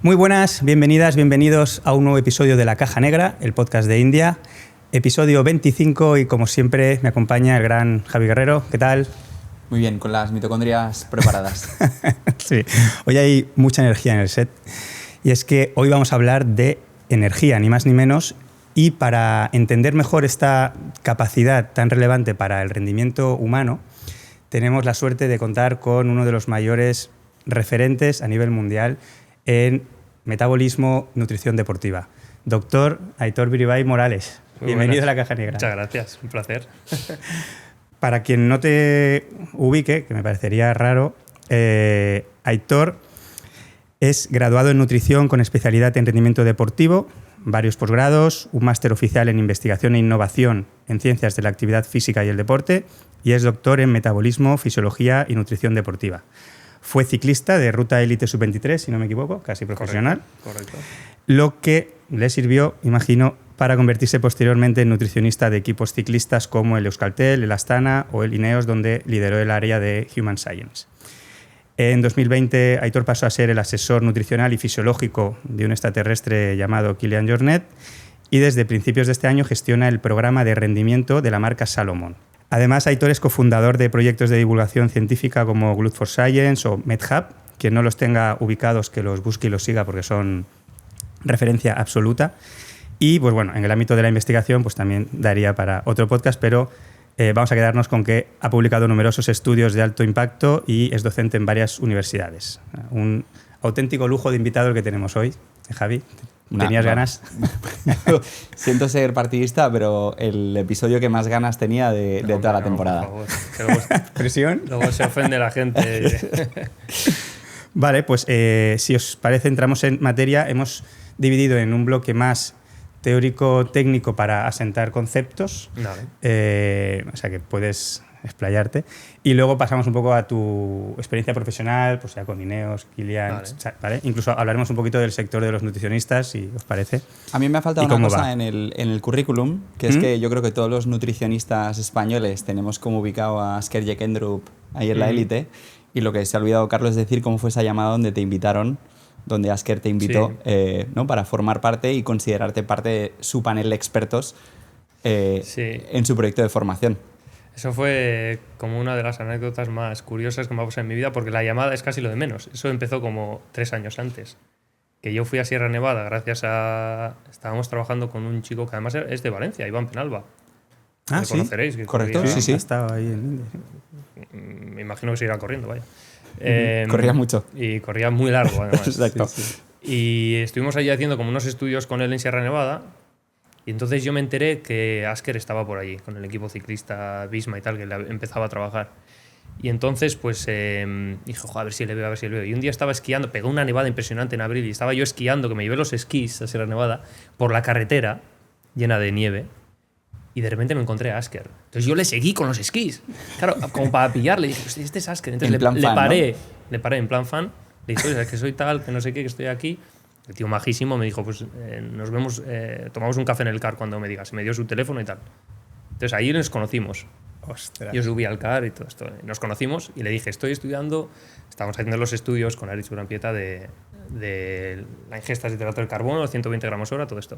Muy buenas, bienvenidas, bienvenidos a un nuevo episodio de La Caja Negra, el podcast de India. Episodio 25 y como siempre me acompaña el gran Javi Guerrero. ¿Qué tal? Muy bien, con las mitocondrias preparadas. Sí, hoy hay mucha energía en el set y es que hoy vamos a hablar de energía, ni más ni menos, y para entender mejor esta capacidad tan relevante para el rendimiento humano, tenemos la suerte de contar con uno de los mayores referentes a nivel mundial en metabolismo, nutrición deportiva. Doctor Aitor Biribay Morales, Muy bienvenido buenas. a La Caja Negra. Muchas gracias, un placer. Para quien no te ubique, que me parecería raro, Aitor es graduado en nutrición con especialidad en rendimiento deportivo, varios posgrados, un máster oficial en investigación e innovación en ciencias de la actividad física y el deporte y es doctor en metabolismo, fisiología y nutrición deportiva. Fue ciclista de Ruta Élite Sub-23, si no me equivoco, casi profesional. Correcto. Lo que le sirvió, imagino, para convertirse posteriormente en nutricionista de equipos ciclistas como el Euskaltel, el Astana o el Ineos, donde lideró el área de Human Science. En 2020, Aitor pasó a ser el asesor nutricional y fisiológico de un extraterrestre llamado Kilian Jornet y desde principios de este año gestiona el programa de rendimiento de la marca Salomon. Además, Aitor es cofundador de proyectos de divulgación científica como Glut for Science o MedHub. Quien no los tenga ubicados, que los busque y los siga porque son referencia absoluta. Y pues bueno, en el ámbito de la investigación pues también daría para otro podcast, pero vamos a quedarnos con que ha publicado numerosos estudios de alto impacto y es docente en varias universidades. Un auténtico lujo de invitado el que tenemos hoy, Javi. ¿Tenías ganas? Siento ser partidista, pero el episodio que más ganas tenía de toda la temporada. Por favor, ¿Presión? luego se ofende la gente. Vale, pues si os parece entramos en materia. Hemos dividido en un bloque más teórico-técnico para asentar conceptos, Vale. o sea que puedes explayarte, y luego pasamos un poco a tu experiencia profesional, pues ya con Ineos, Kilian, Vale. ¿vale? Incluso hablaremos un poquito del sector de los nutricionistas, si os parece. A mí me ha faltado ¿Y una cómo cosa va? en el currículum, que es que yo creo que todos los nutricionistas españoles tenemos como ubicado a Asker Jekendrup ahí en la élite, y lo que se ha olvidado, Carlos, es decir cómo fue esa llamada donde te invitaron, donde Asker te invitó, ¿no? Para formar parte y considerarte parte de su panel de expertos en su proyecto de formación. Eso fue como una de las anécdotas más curiosas que me ha pasado en mi vida, porque la llamada es casi lo de menos. Eso empezó como 3 años antes. Que yo fui a Sierra Nevada gracias a... Estábamos trabajando con un chico que además es de Valencia, Iván Penalba. Ah, Lo sí. conoceréis. Que Correcto, corría- sí. Ha estado ahí en India. Me imagino que se irá corriendo, vaya. Corría mucho. Y corría muy largo, además. Exacto. Y estuvimos allí haciendo como unos estudios con él en Sierra Nevada. Y entonces yo me enteré que Asker estaba por allí, con el equipo ciclista Visma y tal, que empezaba a trabajar. Y entonces, pues, dije, a ver si le veo, a ver si le veo. Y un día estaba esquiando, pegó una nevada impresionante en abril, y estaba yo esquiando, que me llevé los esquís a Sierra Nevada, por la carretera llena de nieve. Y de repente me encontré a Asker. Entonces yo le seguí con los esquís. Claro, como para pillarle. Dije, hostia, este es Asker. Entonces En plan fan, le paré en plan fan. Le dije, oye, es que soy tal, que no sé qué, que estoy aquí. El tío majísimo me dijo, pues nos vemos, tomamos un café en el car cuando me digas. Me dio su teléfono y tal. Entonces ahí nos conocimos. Ostras. Yo subí al car y todo esto. Nos conocimos y le dije, estoy estudiando, estamos haciendo los estudios con Aritz Uranpieta de la ingesta de hidrato de carbono, 120 gramos hora, todo esto.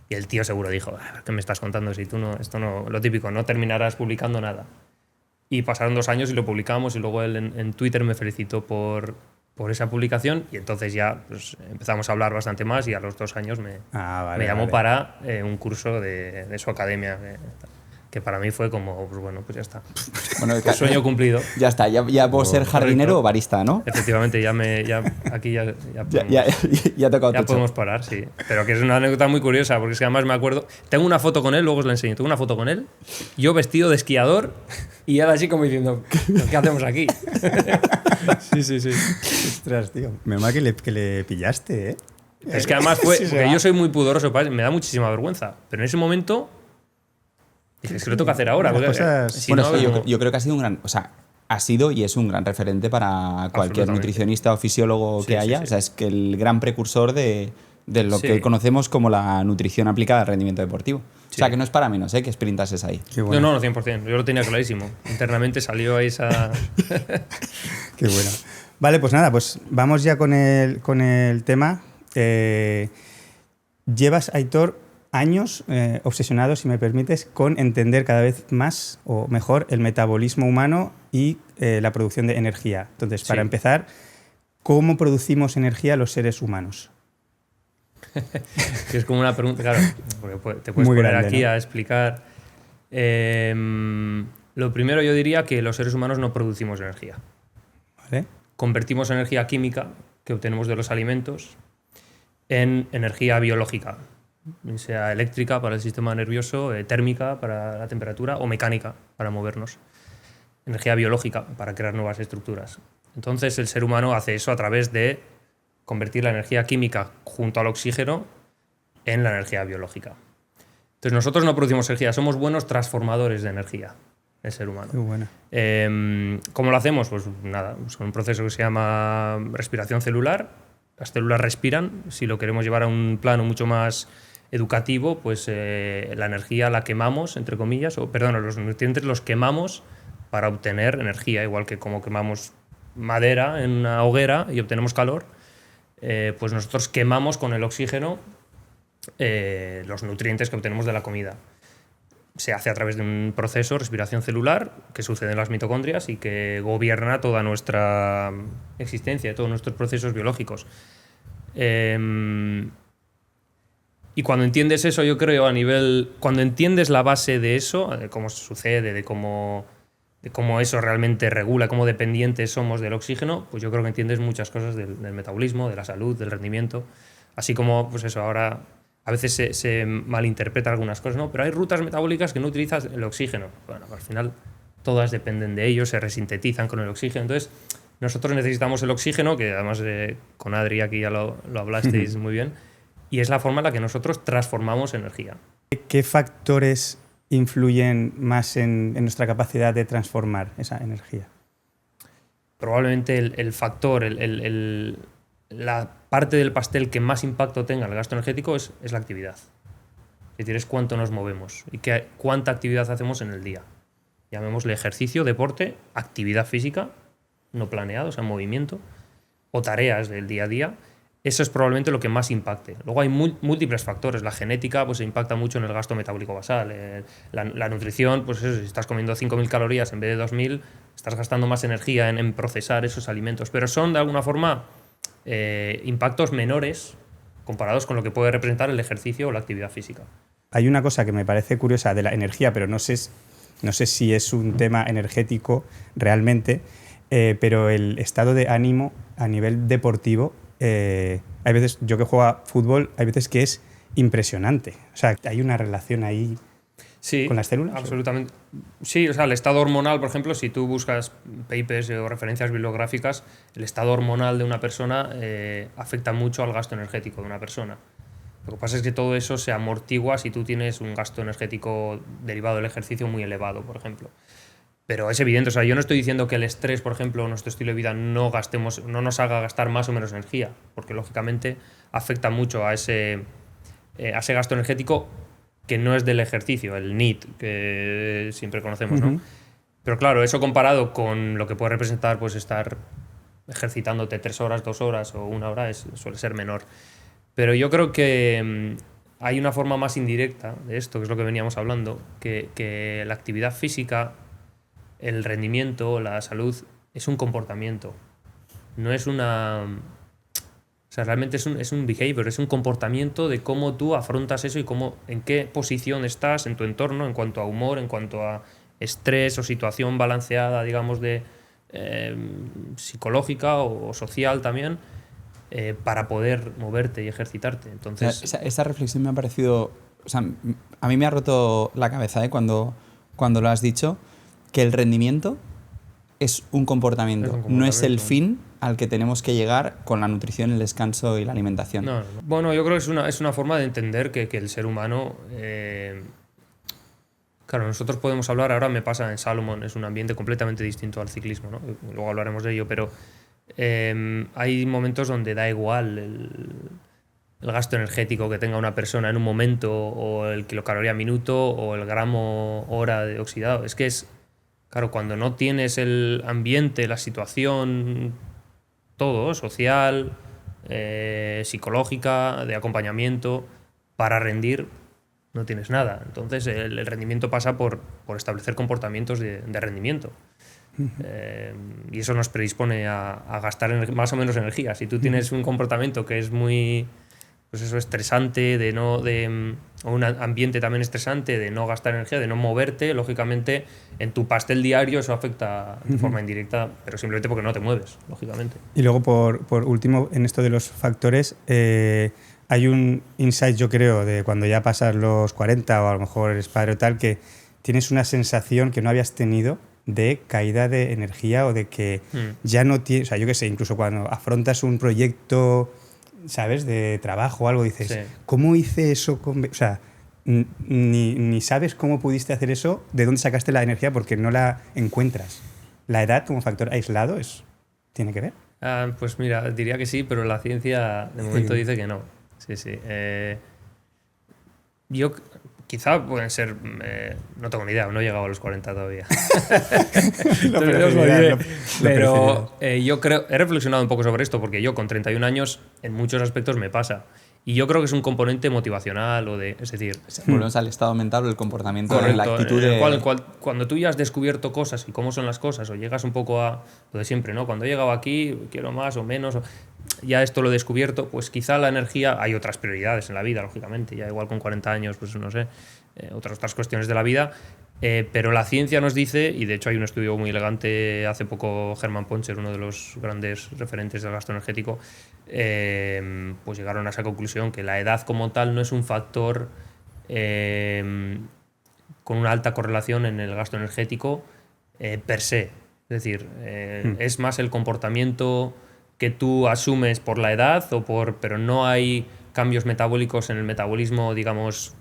Y el tío seguro dijo, ¿qué me estás contando? Si tú no, esto no, lo típico, no terminarás publicando nada. Y pasaron 2 años y lo publicamos y luego él en Twitter me felicitó por esa publicación y entonces ya pues, empezamos a hablar bastante más y a los 2 años me llamó para un curso de su academia que para mí fue como, pues bueno, pues ya está. Bueno, Sueño cumplido. Ya está, ya puedo ser jardinero o barista, ¿no? Efectivamente, aquí ya podemos, Ya ha tocado ya techo. podemos parar, sí. Pero que es una anécdota muy curiosa, porque es que además me acuerdo... Tengo una foto con él, luego os la enseño. Tengo una foto con él, yo vestido de esquiador, y él así como diciendo, ¿qué hacemos aquí? Sí. Ostras, tío. Menos mal que le pillaste, ¿eh? Es que además fue... Sí, se porque va. yo soy muy pudoroso, me da muchísima vergüenza. Pero en ese momento... Dije, es que lo tengo que hacer ahora. Las Porque, cosas- si Bueno, no, es que como- yo creo que ha sido un gran... O sea, ha sido y es un gran referente para cualquier Absolutamente. nutricionista o fisiólogo Sí, que sí, haya. sí. O sea, es que el gran precursor de lo Sí. que conocemos como la nutrición aplicada al rendimiento deportivo. Sí. O sea, que no es para menos, que sprintas es ahí. Qué bueno. No, 100%. Yo lo tenía clarísimo. Internamente salió ahí esa... Qué bueno. Vale, pues nada, pues vamos ya con el tema. Llevas, Aitor, años obsesionado, si me permites, con entender cada vez más o mejor el metabolismo humano y la producción de energía. Entonces, para empezar, ¿cómo producimos energía los seres humanos? Que es como una pregunta, claro, porque te puedes Muy poner grande, aquí, ¿no? a explicar. Lo primero, yo diría que los seres humanos no producimos energía. ¿Vale? Convertimos energía química que obtenemos de los alimentos en energía biológica, sea eléctrica para el sistema nervioso, térmica para la temperatura o mecánica para movernos. Energía biológica para crear nuevas estructuras. Entonces el ser humano hace eso a través de convertir la energía química junto al oxígeno en la energía biológica. Entonces nosotros no producimos energía, somos buenos transformadores de energía, el ser humano. Qué buena. ¿Cómo lo hacemos? Pues nada, pues con un proceso que se llama respiración celular. Las células respiran. Si lo queremos llevar a un plano mucho más educativo, pues la energía la quemamos, entre comillas, los nutrientes los quemamos para obtener energía, igual que como quemamos madera en una hoguera y obtenemos calor, pues nosotros quemamos con el oxígeno los nutrientes que obtenemos de la comida. Se hace a través de un proceso, respiración celular, que sucede en las mitocondrias y que gobierna toda nuestra existencia, todos nuestros procesos biológicos. Y cuando entiendes eso, yo creo, cuando entiendes la base de eso, de cómo sucede, de cómo eso realmente regula, cómo dependientes somos del oxígeno, pues yo creo que entiendes muchas cosas del metabolismo, de la salud, del rendimiento. Así como, pues eso, ahora a veces se malinterpretan algunas cosas, ¿no? Pero hay rutas metabólicas que no utilizan el oxígeno. Bueno, al final todas dependen de ello, se resintetizan con el oxígeno. Entonces, nosotros necesitamos el oxígeno, que además con Adri aquí ya lo hablasteis muy bien, y es la forma en la que nosotros transformamos energía. ¿Qué factores influyen más en nuestra capacidad de transformar esa energía? Probablemente el factor, la parte del pastel que más impacto tenga en el gasto energético es la actividad. Es decir, es cuánto nos movemos y cuánta actividad hacemos en el día. Llamémosle ejercicio, deporte, actividad física, no planeado, o sea, movimiento, o tareas del día a día. Eso es probablemente lo que más impacte. Luego hay múltiples factores. La genética pues impacta mucho en el gasto metabólico basal. La nutrición, pues eso, si estás comiendo 5.000 calorías en vez de 2.000, estás gastando más energía en procesar esos alimentos. Pero son, de alguna forma, impactos menores comparados con lo que puede representar el ejercicio o la actividad física. Hay una cosa que me parece curiosa de la energía, pero no sé si es un tema energético realmente, pero el estado de ánimo a nivel deportivo, hay veces, yo que juego a fútbol, hay veces que es impresionante. O sea, hay una relación ahí con las células. Absolutamente. Sí, o sea, el estado hormonal, por ejemplo, si tú buscas papers o referencias bibliográficas, el estado hormonal de una persona afecta mucho al gasto energético de una persona. Lo que pasa es que todo eso se amortigua si tú tienes un gasto energético derivado del ejercicio muy elevado, por ejemplo. Pero es evidente, o sea, yo no estoy diciendo que el estrés, por ejemplo, nuestro estilo de vida no nos haga gastar más o menos energía, porque lógicamente afecta mucho a ese gasto energético que no es del ejercicio, el NEAT, que siempre conocemos, ¿no? Pero claro, eso comparado con lo que puede representar pues estar ejercitándote 3 horas, 2 horas o 1 hora suele ser menor. Pero yo creo que hay una forma más indirecta de esto, que es lo que veníamos hablando, que la actividad física, el rendimiento, la salud, es un comportamiento. No es una... O sea, realmente es un behavior, es un comportamiento de cómo tú afrontas eso y en qué posición estás en tu entorno en cuanto a humor, en cuanto a estrés o situación balanceada, digamos, de psicológica o social también, para poder moverte y ejercitarte. Entonces, esa reflexión me ha parecido... O sea, a mí me ha roto la cabeza cuando lo has dicho, que el rendimiento es un comportamiento, no es el fin al que tenemos que llegar con la nutrición, el descanso y la alimentación. No. Bueno, yo creo que es una forma de entender que el ser humano... Claro, nosotros podemos hablar, ahora me pasa en Salomon, es un ambiente completamente distinto al ciclismo, ¿no? Luego hablaremos de ello, pero hay momentos donde da igual el gasto energético que tenga una persona en un momento, o el kilocaloría minuto, o el gramo hora de oxidado. Es que claro, cuando no tienes el ambiente, la situación, todo, social, psicológica, de acompañamiento, para rendir no tienes nada. Entonces el rendimiento pasa por establecer comportamientos de rendimiento. Y eso nos predispone a gastar más o menos energía. Si tú tienes un comportamiento que es muy, pues eso, estresante, o un ambiente también estresante, de no gastar energía, de no moverte, lógicamente en tu pastel diario eso afecta de forma indirecta, pero simplemente porque no te mueves, lógicamente. Y luego, por último, en esto de los factores, hay un insight, yo creo, de cuando ya pasas los 40 o a lo mejor eres padre o tal, que tienes una sensación que no habías tenido de caída de energía o de que ya no tienes, o sea, yo qué sé, incluso cuando afrontas un proyecto, ¿sabes?, de trabajo o algo, dices, Sí. ¿cómo hice eso? O sea, ni sabes cómo pudiste hacer eso, de dónde sacaste la energía porque no la encuentras. ¿La edad como factor aislado tiene que ver? Pues mira, diría que sí, pero la ciencia de momento dice que no. Sí, sí. Yo quizá pueden ser, no tengo ni idea, no he llegado a los 40 todavía. Pero yo creo, he reflexionado un poco sobre esto porque yo con 31 años en muchos aspectos me pasa. Y yo creo que es un componente motivacional es decir... Volvemos al estado mental o el comportamiento, Correcto, la actitud en el de... cuando tú ya has descubierto cosas y cómo son las cosas, o llegas un poco a lo de siempre, ¿no? Cuando he llegado aquí, quiero más o menos, ya esto lo he descubierto, pues quizá la energía, hay otras prioridades en la vida, lógicamente, ya igual con 40 años, pues no sé, otras cuestiones de la vida, pero la ciencia nos dice, y de hecho hay un estudio muy elegante, hace poco Hermann Poncher, uno de los grandes referentes del gasto energético, pues llegaron a esa conclusión que la edad como tal no es un factor con una alta correlación en el gasto energético per se. Es decir, es más el comportamiento que tú asumes por la edad, pero no hay cambios metabólicos en el metabolismo, digamos,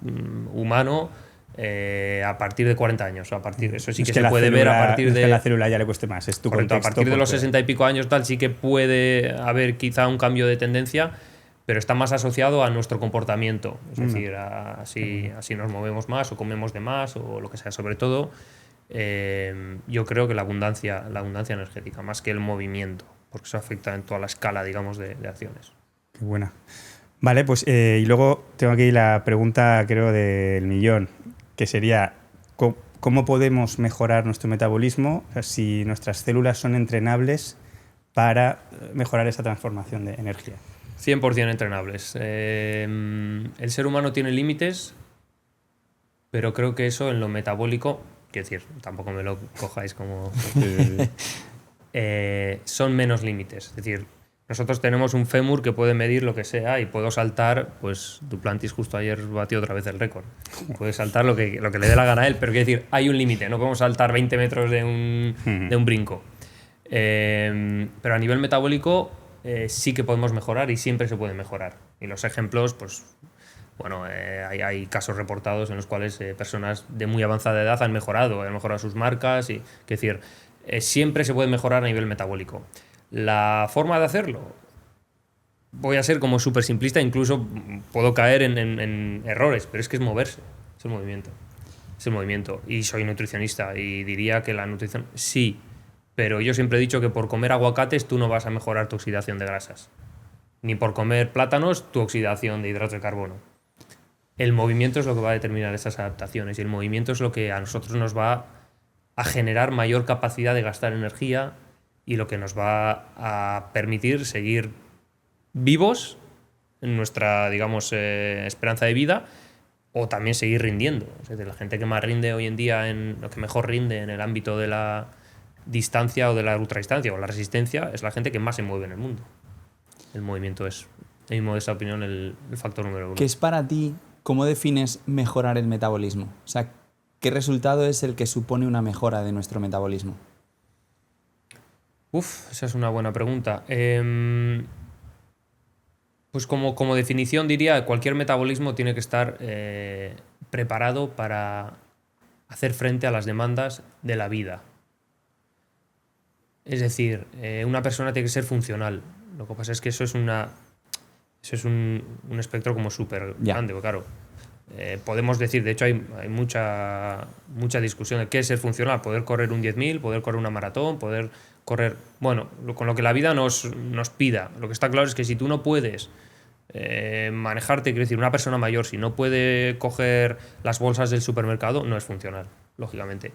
humano a partir de 40 años. Eso sí que se puede ver a partir de... que a la célula ya le cueste más, es tu correcto, contexto. A partir de los 60 y pico años tal, sí que puede haber quizá un cambio de tendencia, pero está más asociado a nuestro comportamiento. Es decir, así nos movemos más o comemos de más o lo que sea. Sobre todo, yo creo que la abundancia energética, más que el movimiento, porque eso afecta en toda la escala, digamos, de acciones. Qué buena. Vale, pues y luego tengo aquí la pregunta, creo, del millón, que sería, ¿cómo podemos mejorar nuestro metabolismo? O sea, si nuestras células son entrenables para mejorar esa transformación de energía. 100% entrenables. El ser humano tiene límites, pero creo que eso en lo metabólico, quiero decir, tampoco me lo cojáis como... son menos límites. Es decir, nosotros tenemos un fémur que puede medir lo que sea y puedo saltar, pues Duplantis justo ayer batió otra vez el récord. Puede saltar lo que le dé la gana a él, pero quiero decir, hay un límite, no podemos saltar 20 metros de un brinco. Pero a nivel metabólico sí que podemos mejorar y siempre se puede mejorar. Y los ejemplos, pues bueno, hay casos reportados en los cuales personas de muy avanzada edad han mejorado sus marcas. Es decir, siempre se puede mejorar a nivel metabólico. La forma de hacerlo, voy a ser como súper simplista, incluso puedo caer en errores, pero es que es moverse, es el movimiento. Es el movimiento. Y soy nutricionista y diría que la nutrición sí, pero yo siempre he dicho que por comer aguacates tú no vas a mejorar tu oxidación de grasas, ni por comer plátanos tu oxidación de hidratos de carbono. El movimiento es lo que va a determinar esas adaptaciones y el movimiento es lo que a nosotros nos va a generar mayor capacidad de gastar energía y lo que nos va a permitir seguir vivos en nuestra, digamos, esperanza de vida o también seguir rindiendo. Es decir, la gente que más rinde hoy en día, lo que mejor rinde en el ámbito de la distancia o de la ultradistancia o la resistencia, es la gente que más se mueve en el mundo. El movimiento es, en mi modesta opinión, el factor número uno. ¿Qué es para ti, cómo defines mejorar el metabolismo? O sea, ¿qué resultado es el que supone una mejora de nuestro metabolismo? Esa es una buena pregunta. Pues como definición diría, cualquier metabolismo tiene que estar preparado para hacer frente a las demandas de la vida. Es decir, una persona tiene que ser funcional. Lo que pasa es que eso es un espectro como súper grande, claro. podemos decir, de hecho hay mucha discusión de qué es ser funcional, poder correr un 10.000, poder correr una maratón, poder correr, bueno, con lo que la vida nos pida. Lo que está claro es que si tú no puedes manejarte, quiero decir, una persona mayor, si no puede coger las bolsas del supermercado, no es funcional, lógicamente.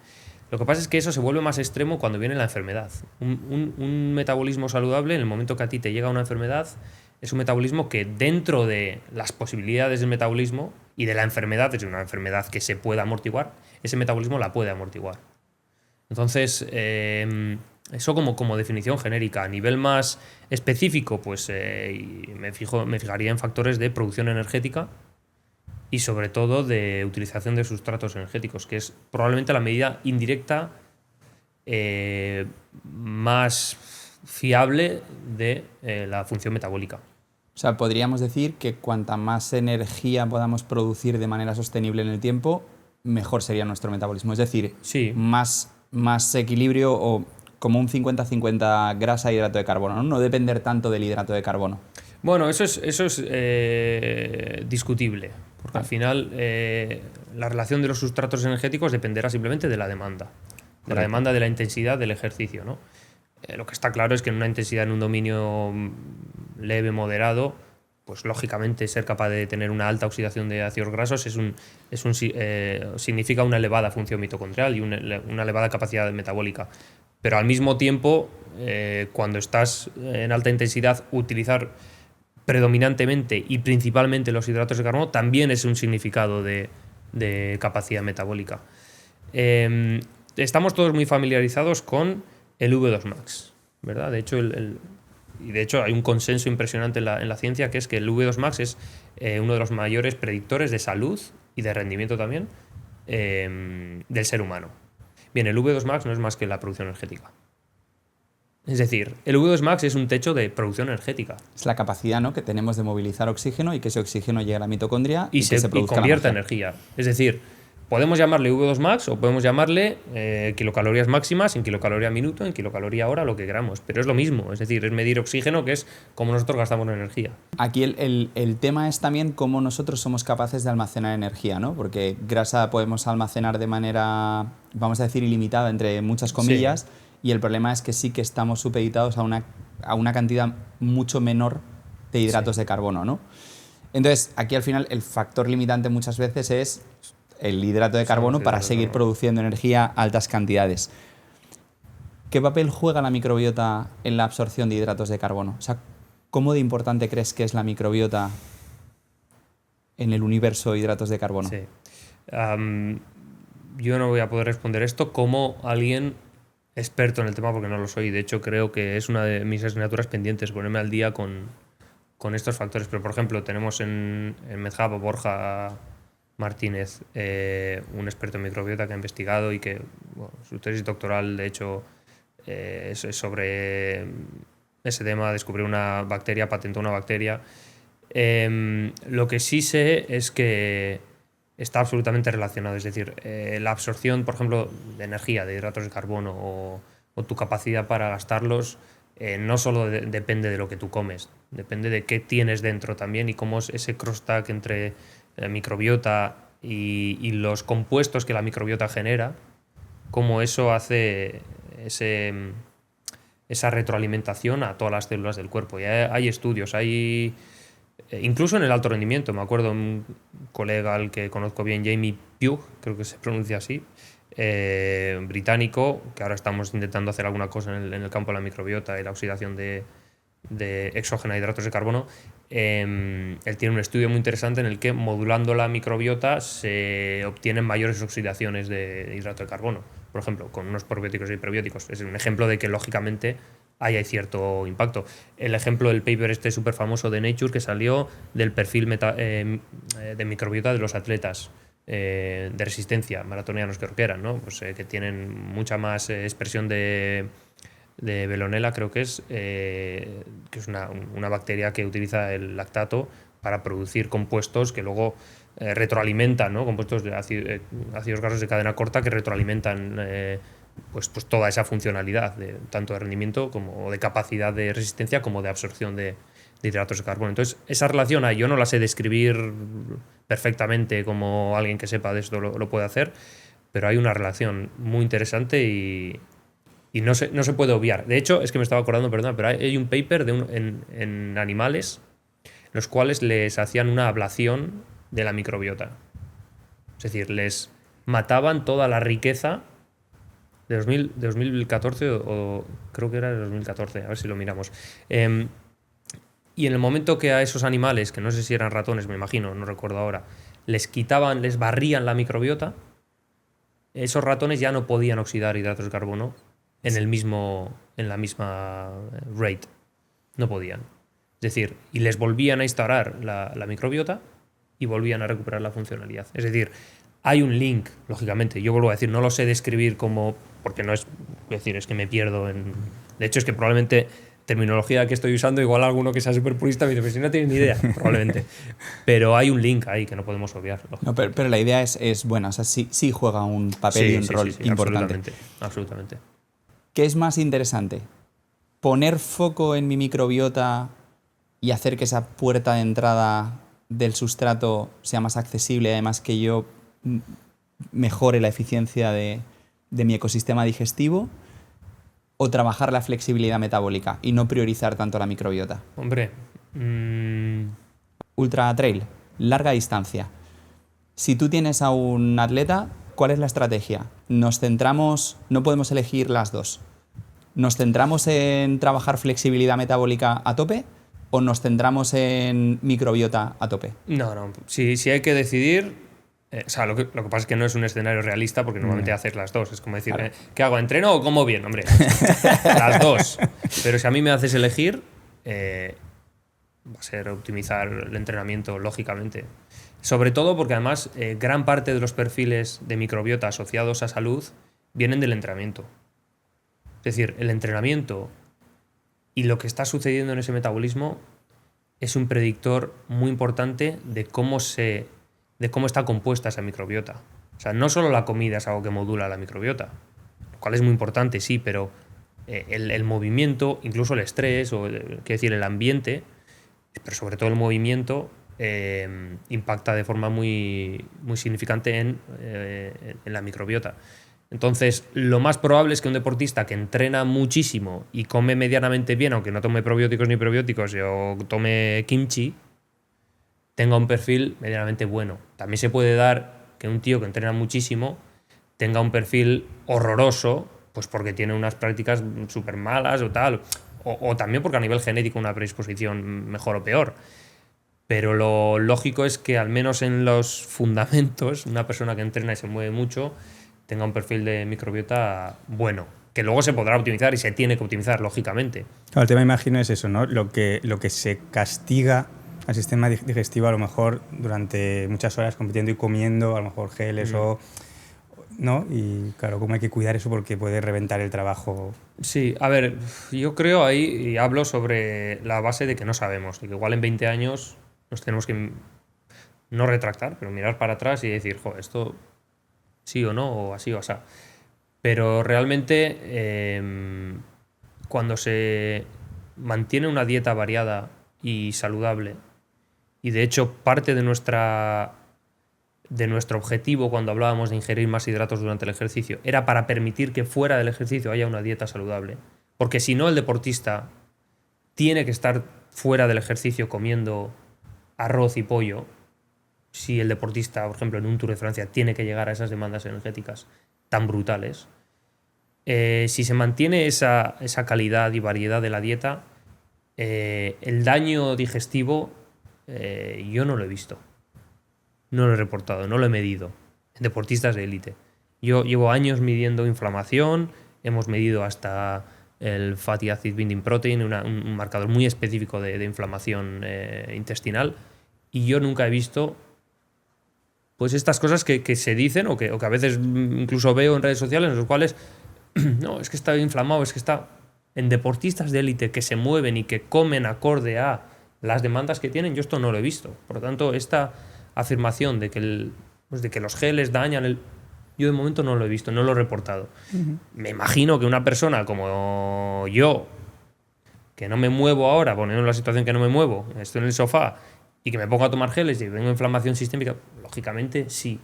Lo que pasa es que eso se vuelve más extremo cuando viene la enfermedad. Un metabolismo saludable, en el momento que a ti te llega una enfermedad, es un metabolismo que dentro de las posibilidades del metabolismo y de la enfermedad, es una enfermedad que se pueda amortiguar, ese metabolismo la puede amortiguar. Entonces, eso como definición genérica. A nivel más específico, pues me fijaría en factores de producción energética y sobre todo de utilización de sustratos energéticos, que es probablemente la medida indirecta más fiable de la función metabólica. O sea, podríamos decir que cuanta más energía podamos producir de manera sostenible en el tiempo, mejor sería nuestro metabolismo. Es decir, sí, más equilibrio o como un 50-50 grasa e hidrato de carbono, ¿no? No depender tanto del hidrato de carbono. Bueno, eso es discutible, porque al final la relación de los sustratos energéticos dependerá simplemente de la demanda. De la demanda, de la intensidad del ejercicio, ¿no? Lo que está claro es que en una intensidad, en un dominio leve, moderado, pues lógicamente ser capaz de tener una alta oxidación de ácidos grasos significa una elevada función mitocondrial y una elevada capacidad metabólica. Pero al mismo tiempo, cuando estás en alta intensidad, utilizar predominantemente y principalmente los hidratos de carbono también es un significado de capacidad metabólica. Estamos todos muy familiarizados con el V2 Max, ¿verdad? De hecho, hay un consenso impresionante en la ciencia, que es que el V2 Max es uno de los mayores predictores de salud y de rendimiento también del ser humano. Bien, el V2 Max no es más que la producción energética. Es decir, el V2 Max es un techo de producción energética. Es la capacidad, ¿no?, que tenemos de movilizar oxígeno y que ese oxígeno llegue a la mitocondria y que se produzca convierta la energía. Es decir, podemos llamarle V2 Max o podemos llamarle kilocalorías máximas en kilocaloría minuto, en kilocaloría hora, lo que queramos. Pero es lo mismo, es decir, es medir oxígeno, que es como nosotros gastamos la energía. Aquí el tema es también cómo nosotros somos capaces de almacenar energía, ¿no? Porque grasa podemos almacenar de manera, vamos a decir, ilimitada, entre muchas comillas, sí. Y el problema es que sí que estamos supeditados a una cantidad mucho menor de hidratos de carbono, ¿no? Entonces, aquí al final el factor limitante muchas veces es el hidrato de carbono para seguir produciendo energía a altas cantidades. ¿Qué papel juega la microbiota en la absorción de hidratos de carbono? O sea, ¿cómo de importante crees que es la microbiota en el universo de hidratos de carbono? Sí. Yo no voy a poder responder esto como alguien experto en el tema, porque no lo soy. De hecho, creo que es una de mis asignaturas pendientes, ponerme al día con estos factores. Pero, por ejemplo, tenemos en MedHub a Borja Martínez, un experto en microbiota que ha investigado y que su tesis doctoral, de hecho, es sobre ese tema, descubrió una bacteria, patentó una bacteria. Lo que sí sé es que está absolutamente relacionado, es decir, la absorción, por ejemplo, de energía, de hidratos de carbono o tu capacidad para gastarlos, no solo depende de lo que tú comes, depende de qué tienes dentro también y cómo es ese crosstalk entre la microbiota y los compuestos que la microbiota genera, cómo eso hace esa retroalimentación a todas las células del cuerpo. Y hay estudios, incluso en el alto rendimiento. Me acuerdo un colega al que conozco bien, Jamie Pugh, creo que se pronuncia así, británico, que ahora estamos intentando hacer alguna cosa en el campo de la microbiota y la oxidación de exógena de hidratos de carbono. Él tiene un estudio muy interesante en el que, modulando la microbiota, se obtienen mayores oxidaciones de hidrato de carbono, por ejemplo, con unos probióticos y prebióticos. Es un ejemplo de que, lógicamente, hay cierto impacto. El ejemplo del paper súper famoso de Nature, que salió del perfil de microbiota de los atletas de resistencia, maratonianos creo que eran, ¿no? Pues, que tienen mucha más expresión de Veillonella, creo que es una bacteria que utiliza el lactato para producir compuestos que luego retroalimentan, ¿no? Compuestos de ácidos grasos de cadena corta que retroalimentan pues toda esa funcionalidad, tanto de rendimiento como de capacidad de resistencia como de absorción de de hidratos de carbono. Entonces, esa relación yo no la sé describir perfectamente como alguien que sepa de esto lo puede hacer, pero hay una relación muy interesante y no se puede obviar. De hecho, es que me estaba acordando, perdón, pero hay un paper en animales los cuales les hacían una ablación de la microbiota. Es decir, les mataban toda la riqueza de 2014 o creo que era de 2014, a ver si lo miramos. Y en el momento que a esos animales, que no sé si eran ratones, me imagino, no recuerdo ahora, les barrían la microbiota, esos ratones ya no podían oxidar hidratos de carbono en la misma rate. No podían. Es decir, y les volvían a instaurar la microbiota y volvían a recuperar la funcionalidad. Es decir, hay un link, lógicamente. Yo vuelvo a decir, no lo sé describir como... Porque no es... Es decir, es que me pierdo en... De hecho, es que probablemente terminología que estoy usando, igual alguno que sea súper purista me dice, pues si no tienes ni idea, probablemente. Pero hay un link ahí que no podemos obviar. No, pero la idea es buena. O sea, sí juega un papel y un rol importante. Absolutamente. ¿Qué es más interesante? ¿Poner foco en mi microbiota y hacer que esa puerta de entrada del sustrato sea más accesible, además que yo mejore la eficiencia de mi ecosistema digestivo? ¿O trabajar la flexibilidad metabólica y no priorizar tanto la microbiota? Hombre. Ultra trail, larga distancia. Si tú tienes a un atleta, ¿cuál es la estrategia? Nos centramos, no podemos elegir las dos. ¿Nos centramos en trabajar flexibilidad metabólica a tope o nos centramos en microbiota a tope? No. Si hay que decidir... o sea, lo que pasa es que no es un escenario realista porque normalmente haces las dos. Es como decir, claro. ¿Qué hago? ¿Entreno o como bien? Hombre, las dos. Pero si a mí me haces elegir, va a ser optimizar el entrenamiento, lógicamente. Sobre todo porque además gran parte de los perfiles de microbiota asociados a salud vienen del entrenamiento. Es decir, el entrenamiento y lo que está sucediendo en ese metabolismo es un predictor muy importante de cómo está compuesta esa microbiota. O sea, no solo la comida es algo que modula la microbiota, lo cual es muy importante, sí, pero el movimiento, incluso el estrés, quiero decir, el ambiente, pero sobre todo el movimiento, impacta de forma muy, muy significante en la microbiota. Entonces, lo más probable es que un deportista que entrena muchísimo y come medianamente bien, aunque no tome probióticos ni prebióticos o tome kimchi, tenga un perfil medianamente bueno. También se puede dar que un tío que entrena muchísimo tenga un perfil horroroso, pues porque tiene unas prácticas súper malas o tal, o también porque a nivel genético una predisposición mejor o peor. Pero lo lógico es que al menos en los fundamentos, una persona que entrena y se mueve mucho tenga un perfil de microbiota bueno, que luego se podrá optimizar y se tiene que optimizar, lógicamente. Claro, el tema, imagino, es eso, ¿no? Lo que se castiga al sistema digestivo a lo mejor durante muchas horas compitiendo y comiendo, a lo mejor geles ¿no? Y claro, cómo hay que cuidar eso porque puede reventar el trabajo. Sí, a ver, yo creo ahí, y hablo sobre la base de que no sabemos, de que igual en 20 años nos tenemos que no retractar, pero mirar para atrás y decir, esto sí o no, o así o así. Pero realmente cuando se mantiene una dieta variada y saludable, y de hecho parte de nuestro objetivo cuando hablábamos de ingerir más hidratos durante el ejercicio era para permitir que fuera del ejercicio haya una dieta saludable. Porque si no, el deportista tiene que estar fuera del ejercicio comiendo arroz y pollo. Si el deportista, por ejemplo, en un Tour de Francia tiene que llegar a esas demandas energéticas tan brutales, si se mantiene esa calidad y variedad de la dieta, el daño digestivo yo no lo he visto. No lo he reportado, no lo he medido en deportistas de élite. Yo llevo años midiendo inflamación, hemos medido hasta el Fatty Acid Binding Protein, un marcador muy específico de inflamación intestinal, y yo nunca he visto pues estas cosas que se dicen o que a veces incluso veo en redes sociales en los cuales no, es que está inflamado, es que está en deportistas de élite que se mueven y que comen acorde a las demandas que tienen. Yo esto no lo he visto. Por lo tanto, esta afirmación de que los geles dañan yo de momento no lo he visto, no lo he reportado. Me imagino que una persona como yo, que no me muevo ahora, poniendo la situación que no me muevo, estoy en el sofá y que me pongo a tomar geles y tengo inflamación sistémica, lógicamente sí.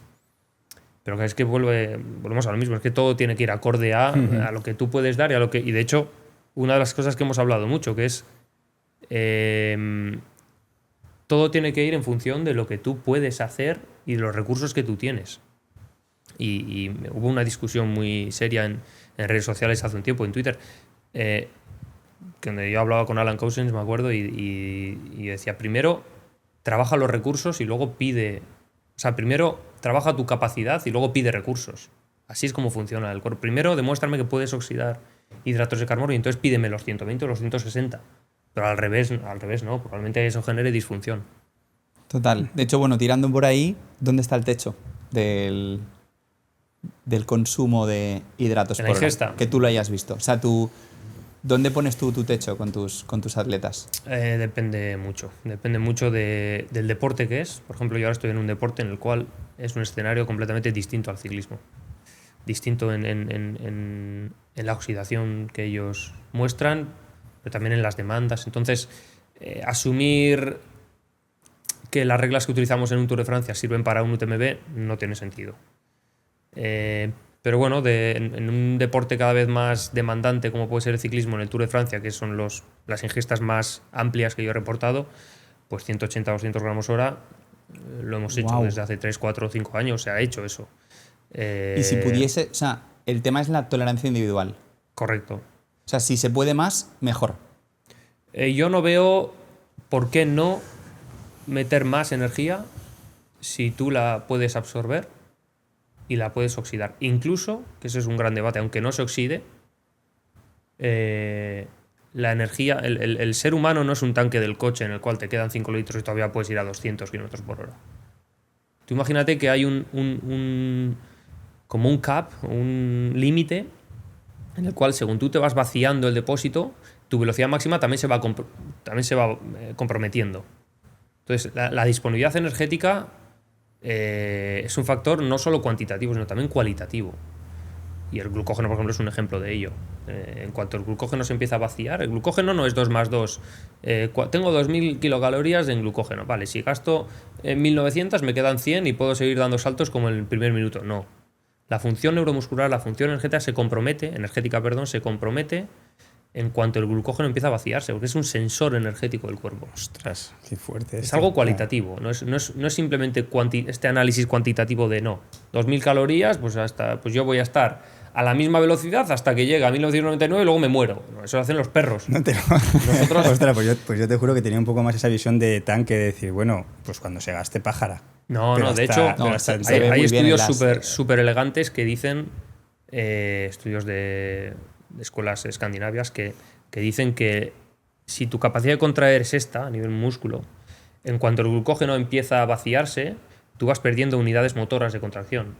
Pero es que volvemos a lo mismo, es que todo tiene que ir acorde a lo que tú puedes dar y de hecho, una de las cosas que hemos hablado mucho, que es todo tiene que ir en función de lo que tú puedes hacer y de los recursos que tú tienes. Y hubo una discusión muy seria en redes sociales hace un tiempo, en Twitter, donde yo hablaba con Alan Cousins, me acuerdo, y decía, primero trabaja los recursos y luego pide... O sea, primero trabaja tu capacidad y luego pide recursos. Así es como funciona el cuerpo. Primero demuéstrame que puedes oxidar hidratos de carbono y entonces pídeme los 120 o los 160. Pero al revés no. Probablemente eso genere disfunción. Total. De hecho, bueno, tirando por ahí, ¿dónde está el techo del consumo de hidratos ¿En por la hora? ingesta? Que tú lo hayas visto. O sea, ¿dónde pones tú tu techo con tus atletas? Depende mucho. Depende mucho del deporte que es. Por ejemplo, yo ahora estoy en un deporte en el cual es un escenario completamente distinto al ciclismo. Distinto en la oxidación que ellos muestran, pero también en las demandas. Entonces, asumir que las reglas que utilizamos en un Tour de Francia sirven para un UTMB no tiene sentido. Pero bueno, en un deporte cada vez más demandante como puede ser el ciclismo en el Tour de Francia, que son las ingestas más amplias que yo he reportado, pues 180 o 200 gramos hora lo hemos hecho desde hace 3, 4 o 5 años, se ha hecho eso. Y si pudiese, o sea, el tema es la tolerancia individual. Correcto. O sea, si se puede más, mejor. Yo no veo por qué no meter más energía si tú la puedes absorber y la puedes oxidar. Incluso, que ese es un gran debate, aunque no se oxide, la energía, el ser humano no es un tanque del coche en el cual te quedan 5 litros y todavía puedes ir a 200 km por hora. Tú imagínate que hay como un cap, un límite, en el cual según tú te vas vaciando el depósito, tu velocidad máxima también se va comprometiendo. Entonces, la disponibilidad energética es un factor no solo cuantitativo, sino también cualitativo. Y el glucógeno, por ejemplo, es un ejemplo de ello. En cuanto el glucógeno se empieza a vaciar, el glucógeno no es 2 más 2. Tengo 2.000 kilocalorías en glucógeno. Vale, si gasto 1.900 me quedan 100 y puedo seguir dando saltos como en el primer minuto. No. La función neuromuscular, la función energética se compromete en cuanto el glucógeno empieza a vaciarse, porque es un sensor energético del cuerpo. Ostras, qué fuerte. Es algo cualitativo, no es simplemente este análisis cuantitativo de 2.000 calorías, pues yo voy a estar a la misma velocidad hasta que llega a 1999 y luego me muero. No, eso lo hacen los perros. Nosotros... Ostras, pues yo te juro que tenía un poco más esa visión de tanque, de decir, bueno, pues cuando se gaste pájara. De hecho, hay estudios súper elegantes que dicen, estudios de escuelas escandinavias, que dicen que si tu capacidad de contraer es esta, a nivel músculo, en cuanto el glucógeno empieza a vaciarse, tú vas perdiendo unidades motoras de contracción.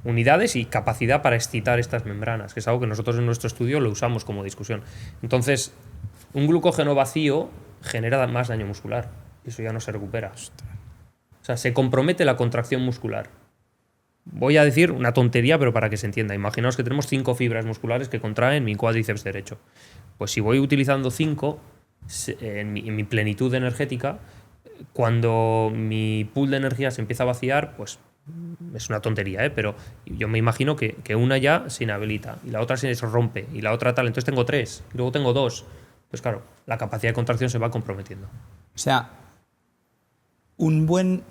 Unidades y capacidad para excitar estas membranas, que es algo que nosotros en nuestro estudio lo usamos como discusión. Entonces, un glucógeno vacío genera más daño muscular. Y eso ya no se recupera. O sea, se compromete la contracción muscular. Voy a decir una tontería, pero para que se entienda. Imaginaos que tenemos 5 fibras musculares que contraen mi cuádriceps derecho. Pues si voy utilizando 5 en mi plenitud energética, cuando mi pool de energía se empieza a vaciar, pues es una tontería, pero yo me imagino que una ya se inhabilita y la otra se rompe y la otra tal. Entonces tengo 3 y luego tengo 2. Pues claro, la capacidad de contracción se va comprometiendo. O sea, un buen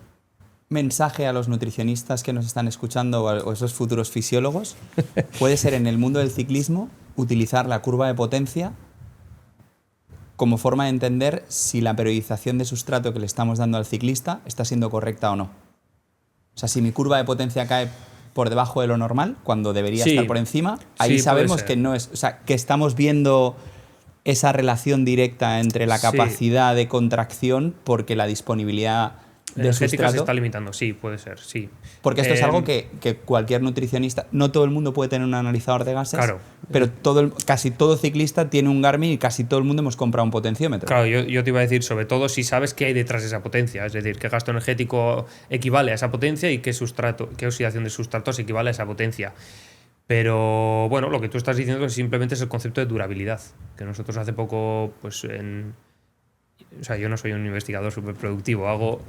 mensaje a los nutricionistas que nos están escuchando o esos futuros fisiólogos puede ser en el mundo del ciclismo utilizar la curva de potencia como forma de entender si la periodización de sustrato que le estamos dando al ciclista está siendo correcta o no. O sea, si mi curva de potencia cae por debajo de lo normal, cuando debería estar por encima, ahí sabemos que no es... O sea, que estamos viendo esa relación directa entre la capacidad de contracción porque la disponibilidad de sustrato se está limitando. Sí, puede ser, sí. Porque esto es algo que cualquier nutricionista... No todo el mundo puede tener un analizador de gases, claro, pero casi todo ciclista tiene un Garmin y casi todo el mundo hemos comprado un potenciómetro. Claro, yo te iba a decir, sobre todo si sabes qué hay detrás de esa potencia, es decir, qué gasto energético equivale a esa potencia y qué oxidación de sustratos equivale a esa potencia. Pero bueno, lo que tú estás diciendo simplemente es el concepto de durabilidad, que nosotros hace poco, pues o sea, yo no soy un investigador súper productivo, hago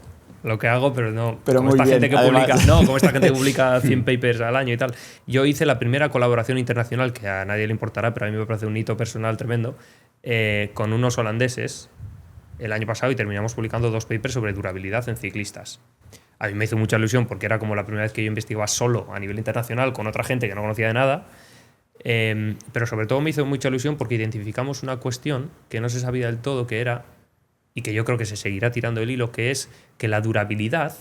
lo que hago, pero no pero como muy esta bien, gente que además. publica, no, como esta gente que publica 100 papers al año y tal. Yo hice la primera colaboración internacional, que a nadie le importará, pero a mí me parece un hito personal tremendo, con unos holandeses el año pasado, y terminamos publicando 2 papers sobre durabilidad en ciclistas. A mí me hizo mucha ilusión porque era como la primera vez que yo investigaba solo a nivel internacional con otra gente que no conocía de nada. Pero sobre todo me hizo mucha ilusión porque identificamos una cuestión que no se sabía del todo que era, y que yo creo que se seguirá tirando el hilo, que es que la durabilidad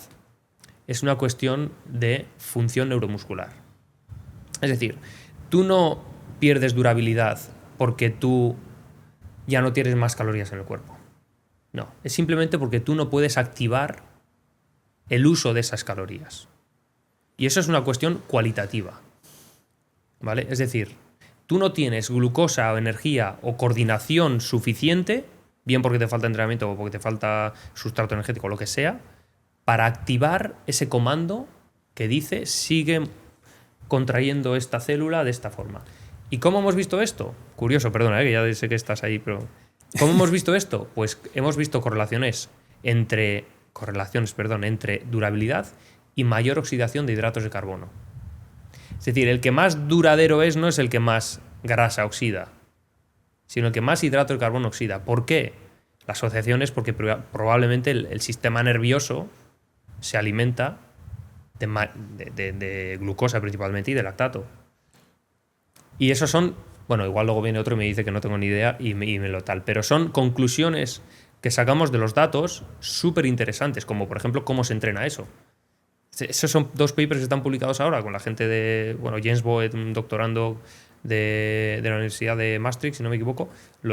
es una cuestión de función neuromuscular. Es decir, tú no pierdes durabilidad porque tú ya no tienes más calorías en el cuerpo. No, es simplemente porque tú no puedes activar el uso de esas calorías. Y eso es una cuestión cualitativa. ¿Vale? Es decir, tú no tienes glucosa o energía o coordinación suficiente, bien porque te falta entrenamiento o porque te falta sustrato energético o lo que sea, para activar ese comando que dice sigue contrayendo esta célula de esta forma. ¿Y cómo hemos visto esto? Curioso, perdona, que ya sé que estás ahí, pero ¿cómo hemos visto esto? Pues hemos visto correlaciones entre durabilidad y mayor oxidación de hidratos de carbono. Es decir, el que más duradero es no es el que más grasa oxida, sino el que más hidratos de carbono oxida. ¿Por qué? La asociación es porque probablemente el sistema nervioso se alimenta de glucosa principalmente y de lactato. Y esos son, bueno, igual luego viene otro y me dice que no tengo ni idea y me lo tal, pero son conclusiones que sacamos de los datos súper interesantes, como por ejemplo cómo se entrena eso. Esos son 2 papers que están publicados ahora con la gente de, bueno, Jens Boet, un doctorando de la Universidad de Maastricht, si no me equivoco,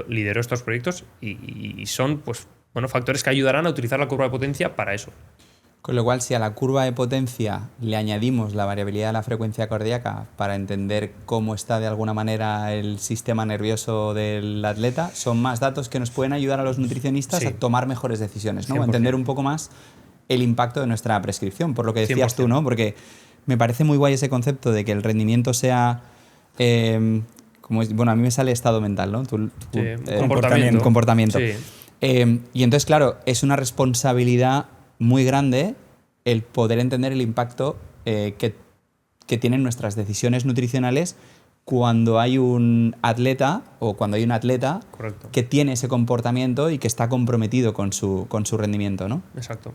lideró estos proyectos y son, pues, bueno, factores que ayudarán a utilizar la curva de potencia para eso. Con lo cual, si a la curva de potencia le añadimos la variabilidad de la frecuencia cardíaca para entender cómo está de alguna manera el sistema nervioso del atleta, son más datos que nos pueden ayudar a los nutricionistas a tomar mejores decisiones, ¿no? A entender un poco más el impacto de nuestra prescripción, por lo que decías 100%. Tú, ¿no? Porque me parece muy guay ese concepto de que el rendimiento sea... bueno, a mí me sale estado mental, ¿no? Comportamiento. Sí. Y entonces, claro, es una responsabilidad muy grande el poder entender el impacto que tienen nuestras decisiones nutricionales cuando hay un atleta o cuando hay un atleta Correcto. que tiene ese comportamiento y que está comprometido con su rendimiento, ¿no? Exacto.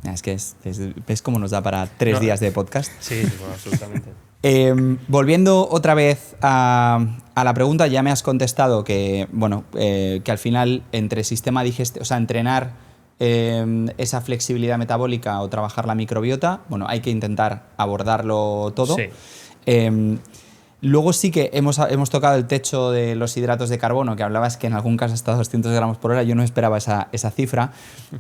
Es que ves cómo nos da para 3 días de podcast. Sí, bueno, absolutamente. Volviendo otra vez a la pregunta, ya me has contestado que, bueno, que al final entre sistema digestivo, o sea, entrenar esa flexibilidad metabólica o trabajar la microbiota, bueno, hay que intentar abordarlo todo. Sí. Luego sí que hemos tocado el techo de los hidratos de carbono, que hablabas que en algún caso hasta 200 gramos por hora, yo no esperaba esa cifra.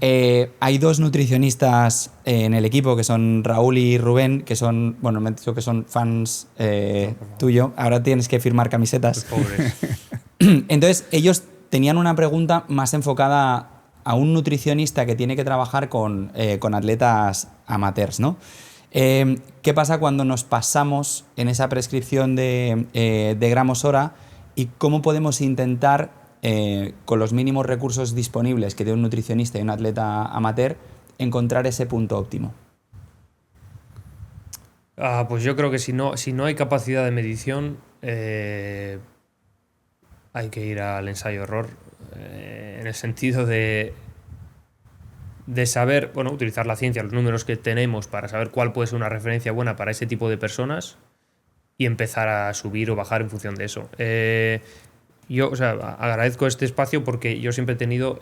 Hay 2 nutricionistas en el equipo, que son Raúl y Rubén, que son, bueno, me han dicho que son fans tuyo, ahora tienes que firmar camisetas. Los pobres. Entonces, ellos tenían una pregunta más enfocada a un nutricionista que tiene que trabajar con atletas amateurs, ¿no? ¿Qué pasa cuando nos pasamos en esa prescripción de gramos hora y cómo podemos intentar, con los mínimos recursos disponibles que tiene un nutricionista y un atleta amateur, encontrar ese punto óptimo? Pues yo creo que si no hay capacidad de medición, hay que ir al ensayo-error, en el sentido de saber, bueno, utilizar la ciencia, los números que tenemos para saber cuál puede ser una referencia buena para ese tipo de personas y empezar a subir o bajar en función de eso. Yo, o sea, agradezco este espacio porque yo siempre he tenido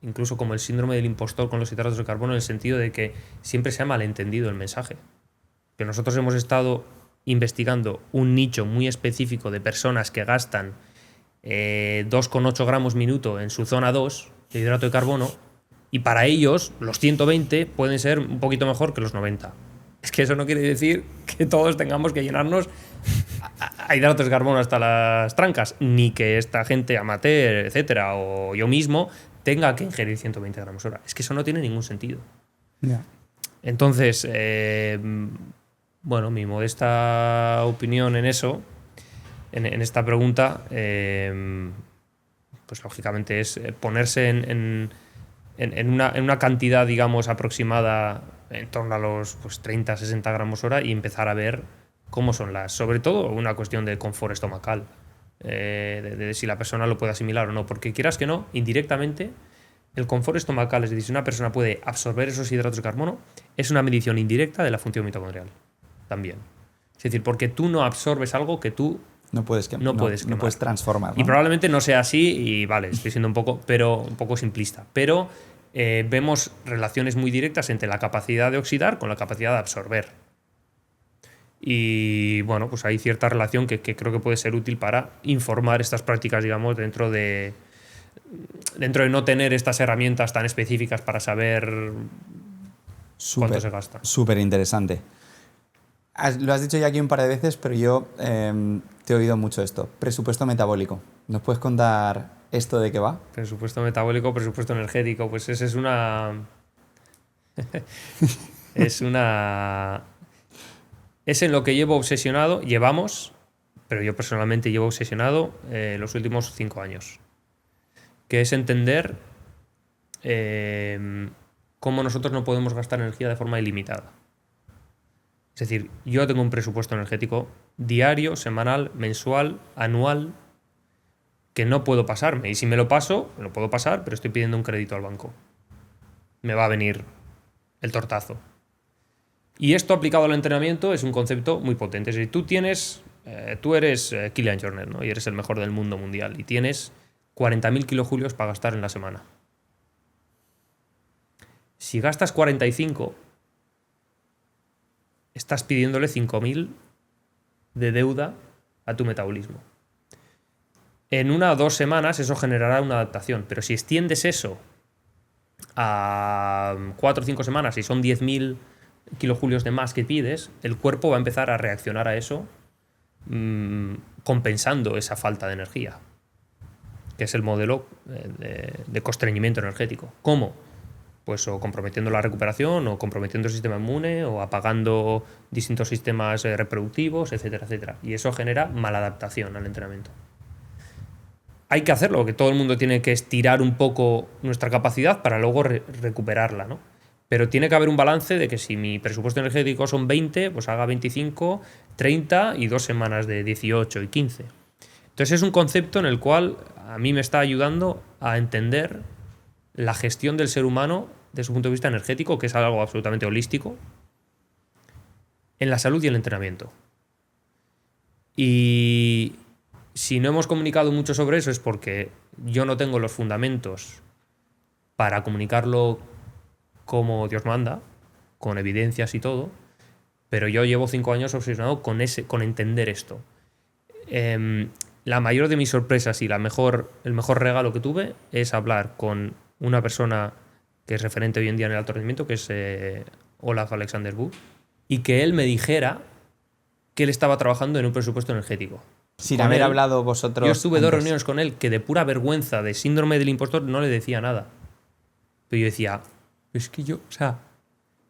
incluso como el síndrome del impostor con los hidratos de carbono, en el sentido de que siempre se ha malentendido el mensaje. Que nosotros hemos estado investigando un nicho muy específico de personas que gastan 2,8 gramos minuto en su zona 2 de hidrato de carbono, y para ellos los 120 pueden ser un poquito mejor que los 90. Es que eso no quiere decir que todos tengamos que llenarnos a hidratos de carbono hasta las trancas, ni que esta gente amateur, etcétera, o yo mismo tenga que ingerir 120 gramos hora. Es que eso no tiene ningún sentido. Yeah. Entonces, Bueno, mi modesta opinión en eso, en esta pregunta, pues lógicamente es ponerse en una cantidad, digamos, aproximada en torno a los 30, 60 gramos hora y empezar a ver cómo son sobre todo una cuestión de confort estomacal, de si la persona lo puede asimilar o no, porque quieras que no, indirectamente, el confort estomacal, es decir, si una persona puede absorber esos hidratos de carbono, es una medición indirecta de la función mitocondrial, también. Es decir, porque tú no absorbes algo que tú no puedes quemar. No puedes transformar, ¿no? Y probablemente no sea así, y vale, estoy siendo un poco simplista, pero vemos relaciones muy directas entre la capacidad de oxidar con la capacidad de absorber. Y bueno, pues hay cierta relación que creo que puede ser útil para informar estas prácticas, digamos, dentro de no tener estas herramientas tan específicas para saber cuánto se gasta. Súper interesante. Lo has dicho ya aquí un par de veces, pero yo te he oído mucho esto. Presupuesto metabólico. ¿Nos puedes contar esto de qué va? Presupuesto metabólico, presupuesto energético. Pues ese es una... Es en lo que llevamos, pero yo personalmente llevo obsesionado los últimos 5 años. Que es entender cómo nosotros no podemos gastar energía de forma ilimitada. Es decir, yo tengo un presupuesto energético diario, semanal, mensual, anual, que no puedo pasarme. Y si me lo paso, me lo puedo pasar, pero estoy pidiendo un crédito al banco. Me va a venir el tortazo. Y esto aplicado al entrenamiento es un concepto muy potente. Es decir, tú eres Kilian Jornet, ¿no? Y eres el mejor del mundo mundial. Y tienes 40.000 kilojulios para gastar en la semana. Si gastas 45, estás pidiéndole 5.000 de deuda a tu metabolismo. En 1 o 2 semanas eso generará una adaptación, pero si extiendes eso a 4 o 5 semanas y son 10.000 kilojulios de más que pides, el cuerpo va a empezar a reaccionar a eso compensando esa falta de energía, que es el modelo de constreñimiento energético. ¿Cómo? Pues o comprometiendo la recuperación, o comprometiendo el sistema inmune, o apagando distintos sistemas reproductivos, etcétera, etcétera. Y eso genera maladaptación al entrenamiento. Hay que hacerlo, que todo el mundo tiene que estirar un poco nuestra capacidad para luego recuperarla, ¿no? Pero tiene que haber un balance de que si mi presupuesto energético son 20, pues haga 25, 30 y 2 semanas de 18 y 15. Entonces es un concepto en el cual a mí me está ayudando a entender la gestión del ser humano desde su punto de vista energético, que es algo absolutamente holístico, en la salud y el entrenamiento. Y si no hemos comunicado mucho sobre eso es porque yo no tengo los fundamentos para comunicarlo como Dios manda, con evidencias y todo, pero yo llevo 5 años obsesionado con entender esto. La mayor de mis sorpresas y el mejor regalo que tuve es hablar con una persona que es referente hoy en día en el alto rendimiento, que es Olaf Alexander Buch, y que él me dijera que él estaba trabajando en un presupuesto energético. Sin haber hablado vosotros. Yo estuve 2 reuniones con él que de pura vergüenza, de síndrome del impostor, no le decía nada. Pero yo decía, es que yo